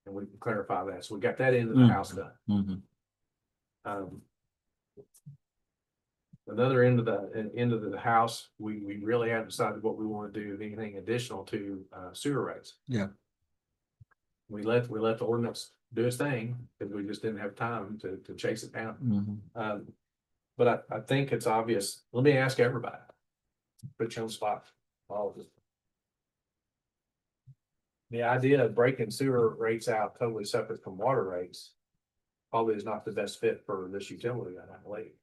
And we can clarify that. So we got that into the house done. Mhm. Another end of the house, we really haven't decided what we want to do, anything additional to sewer rates. Yeah. We let the ordinance do its thing, because we just didn't have time to chase it down. Mhm. But I think it's obvious. Let me ask everybody. Put you on the spot, all of us. The idea of breaking sewer rates out totally separate from water rates probably is not the best fit for this utility, I believe.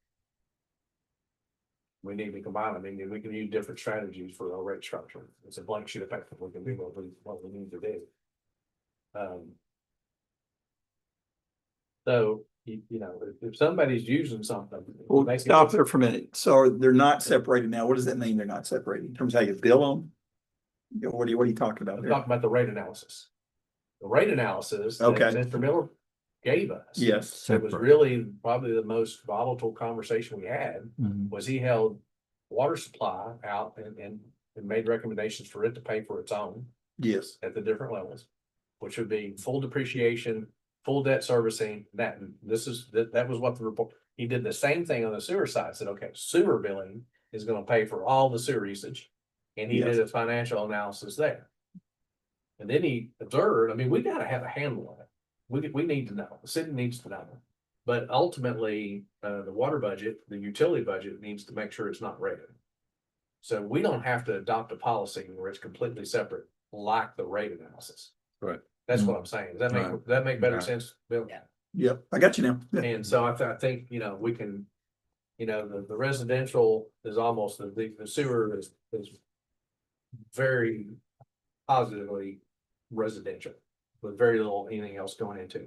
We need to combine them, and we can use different strategies for our rate structure. It's a blank sheet of paper. We can do what we need to do. So, you know, if somebody's using something. Well, they can- stop there for a minute. So they're not separated now. What does that mean? They're not separated in terms of how you bill them? You know, what are you talking about I'm there? talking about the rate analysis. The rate analysis that Okay. Mr. Miller gave us. Yes. It was really probably the most volatile conversation we had, Mhm. was he held water supply out and made recommendations for it to pay for its own Yes. at the different levels, which would be full depreciation, full debt servicing, that was what the report, he did the same thing on the sewer side, said, okay, sewer billing is gonna pay for all the sewer usage. And he did Yes. a financial analysis there. And then he observed, I mean, we gotta have a handle on it. We need to know, the city needs to know. But ultimately, the water budget, the utility budget needs to make sure it's not rated. So we don't have to adopt a policy where it's completely separate, like the rate analysis. Right. That's what I'm saying. Does that make better Right. sense, Bill? Yeah. Yep. I got you now. Yeah. And so I think, you know, we can, you know, the residential is almost, the sewer is very positively residential with very little anything else going into.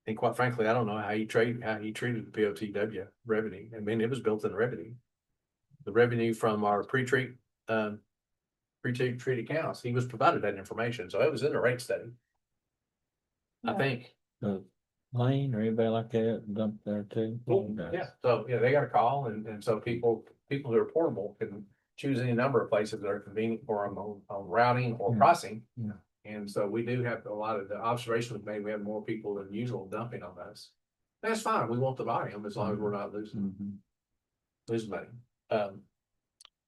And quite frankly, I don't know how he treated the POTW revenue. I mean, it was built in revenue. The revenue from our pre-treated accounts, he was provided that information, so it was in the rate study. I Yeah. think. Lane or anybody like that dump there too? Yeah, so, they got a call, and so people who are portable can choose any number of places that are convenient for them on routing or Yeah. pricing. Yeah. And so we do have a lot of the observations made, we have more people than usual dumping on us. That's fine, we want the volume as long as we're not losing. Mhm. lose money.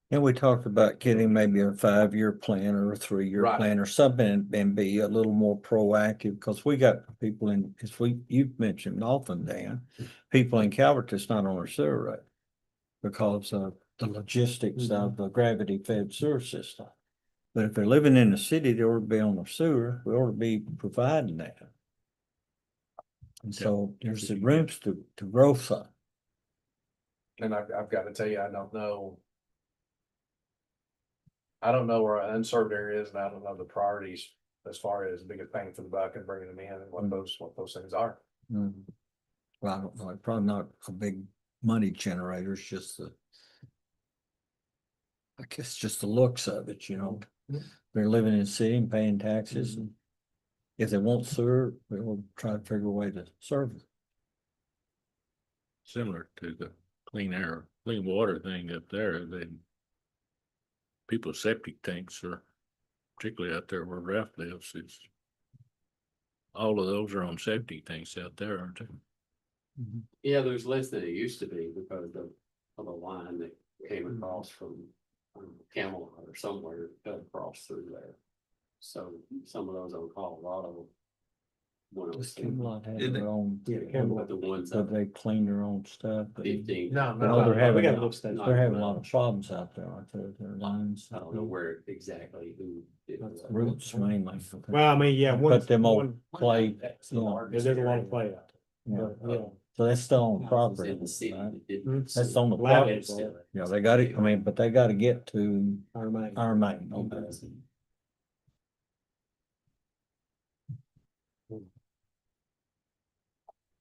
And we talked about getting maybe a 5-year plan or a 3-year Right. plan or something and be a little more proactive, because we got people in, as you've mentioned often, Dan, people in Calvert that's not on our sewer rate because of the logistics of the gravity fed sewer system. But if they're living in the city, they ought to be on the sewer, we ought to be providing that. And so there's the rooms to grow some. And I've got to tell you, I don't know. I don't know where our unserved area is, and I don't know the priorities as far as biggest bang for the buck and bringing them in and what those things are. Well, I don't know, probably not a big money generator, it's just I guess just the looks of it, you know. They're living in the city and paying taxes, and if they want sewer, we'll try to figure a way to serve it. Similar to the clean air, clean water thing up there, people's septic tanks are, particularly out there where Ralph lives, all of those are on septic tanks out there, aren't they? Yeah, there's less than it used to be because of a line that came across from Camelot or somewhere, cut across through there. So some of those on Colorado. Does Camelot have Did they? their own, Yeah, Camelot. The ones but up they clean their own stuff? but- 15. No, No, they're having, We got a lift station. they're having a lot of problems out there, aren't they, their lines? I don't know where exactly who did that. Roots mainly. Well, I mean, yeah, one. Put them on one- clay, That's the yeah. largest There's a lot area. of play out yeah. there. Yeah. So that's still on It's property, in the city, right? it didn't- That's on the Loud property. is still Yeah, they got it, I mean, but they gotta get to our main. our main, okay.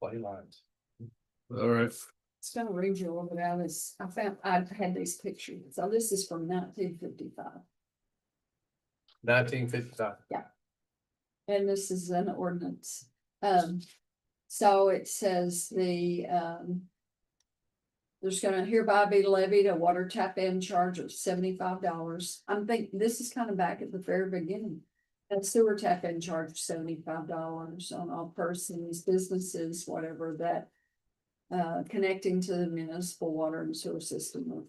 Play lines. All right. It's gonna read you a little bit out of this. I've had these pictures. So this is from 1955. 1955. And this is an ordinance. So it says there's gonna hereby be levied a water tap in charge of $75. I'm thinking, this is kind of back at the very beginning. A sewer tap in charge of $75 on all persons, businesses, whatever that connecting to the municipal water and sewer system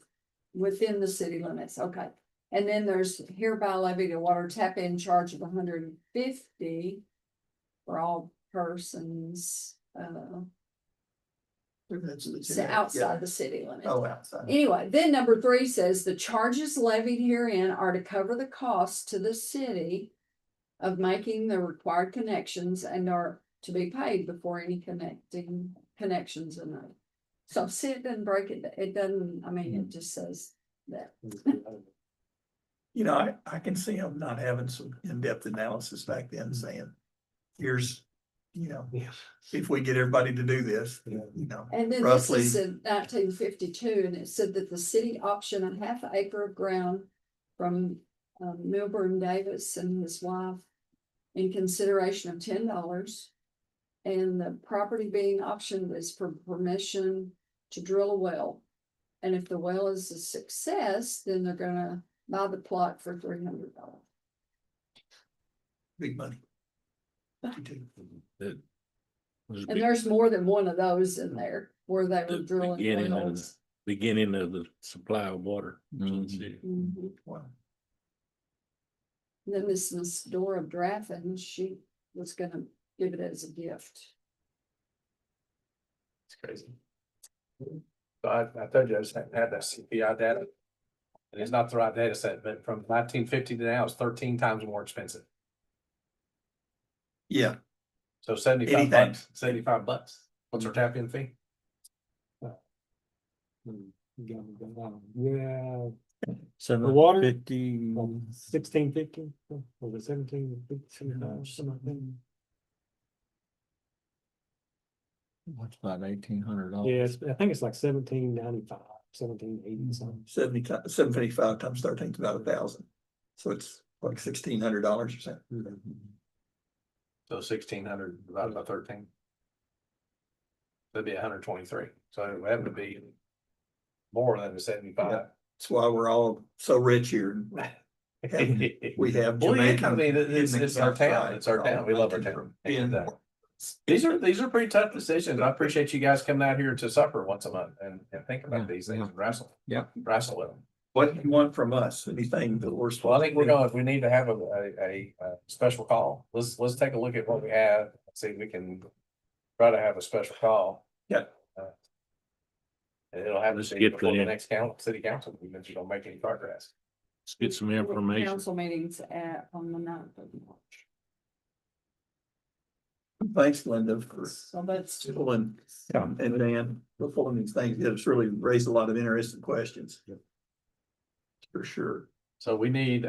within the city limits. Okay. And then there's hereby levied a water tap in charge of $150 for all persons outside the city limits. Oh, outside. Anyway, then number 3 says the charges levied herein are to cover the cost to the city of making the required connections and are to be paid before any connections are made. So see, it doesn't break it, it doesn't, I mean, it just says that. You know, I can see them not having some in-depth analysis back then saying, here's, you know, Yeah. if we get everybody to do this, you know. And then Roughly. this is in 1952, and it said that the city optioned a half acre of ground from Milburn Davis and his wife in consideration of $10. And the property being optioned is for permission to drill a well. And if the well is a success, then they're gonna buy the plot for $300. Big money. That was And there's more than one of those in there where they were the drilling beginning of wells. the beginning of the supply of water. to the city. Mhm. Wow. And then this Miss Dora Draffin, she was gonna give it as a gift. It's crazy. So I told you I just had that CPI data. And it's not the right data set, but from 1950 to now, it's 13 times more expensive. Yeah, So 75 Anything. bucks, 75 bucks. What's our tap in fee? Yeah. The water? 50, 1650, or the 1750, something like that. what's about $1,800? Yeah, I think it's like 1795, 1780 something. 775 times 13 is about 1,000. So it's like $1,600 or something. So 1,600 divided by 13. That'd be 123. So it would have to be more than the 75. That's why we're all so rich here. We have Well, yeah, I Jamaican mean, it's in the our town. outside. It's our town. We love our town. Yeah. These are pretty tough decisions. I appreciate you guys coming out here to supper once a month and think Yeah, about these things yeah. and wrestle. Yeah. Wrestle with them. What do you want from us? Anything that we're Well, I think supposed we need to have a special call. Let's take a look at what we have, see if we can try to have a special call. Yeah. And it'll have to Let's be get before the that. next city council, meeting if you don't make any progress. Let's get some information. Council meetings on the 9th of March. Thanks, Linda, for So that's. pulling, and Dan, for pulling these things. It's really raised a lot of interesting questions. For sure. So we need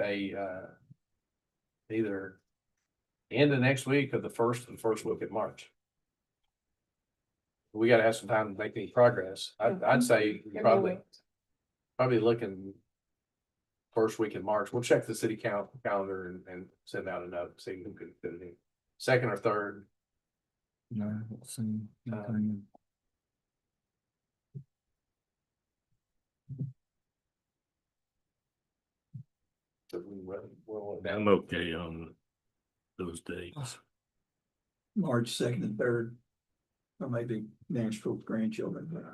either end of next week or the first week of March. We gotta have some time to make any progress. I'd say probably looking first week in March. We'll check the city calendar and send out a note, see who can fit it in. Second or third, No, let's see. Nothing. so we roll it I'm down. okay on those dates. March 2nd and 3rd. Or maybe Nashville's grandchildren, but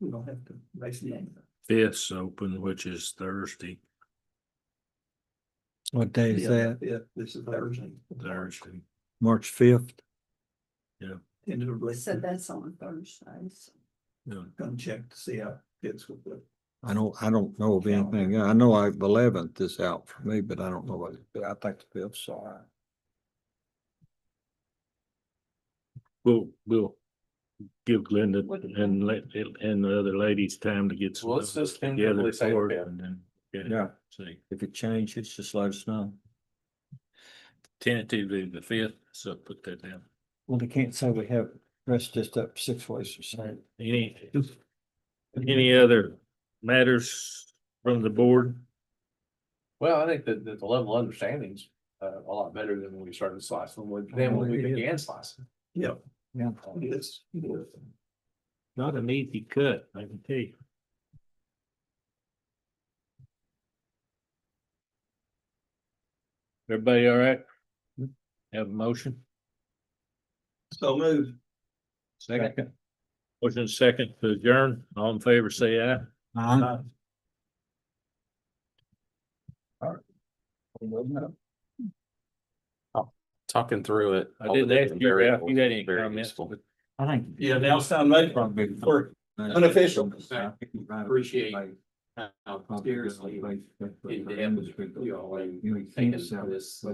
we don't have to base it on that. Fifth's open, which is Thursday, What day is Yeah, that? Yeah, this is Thursday. Thursday. March 5th? Tentatively, Said that's on Thursdays. Yeah. gonna check to see how it fits with the. I don't know of anything. I know the 11th is out for me, but I don't know what, I think the 5th's all right. We'll give Glenda and the other ladies time to get some. Well, let's just together tentatively say for it the fifth. and then, Yeah. see. If it changes, just let us know. Tentatively the fifth, so put that down. Well, they can't say we have rest just up 6 ways or something. Any other matters from the board? Well, I think that the level of understanding's a lot better than when we started slicing, than when we began slicing. Yep. Yeah. It is. Not an easy cut, I can tell you. Everybody all right? Have a motion? So move. Second. Motion second to adjourn. All in favor, say aye. Talking through it. I didn't ask you, Ralph, you had any Very comments? useful. I think. Yeah, now it's time to for unofficial. Appreciate how seriously in depth you all are taking this.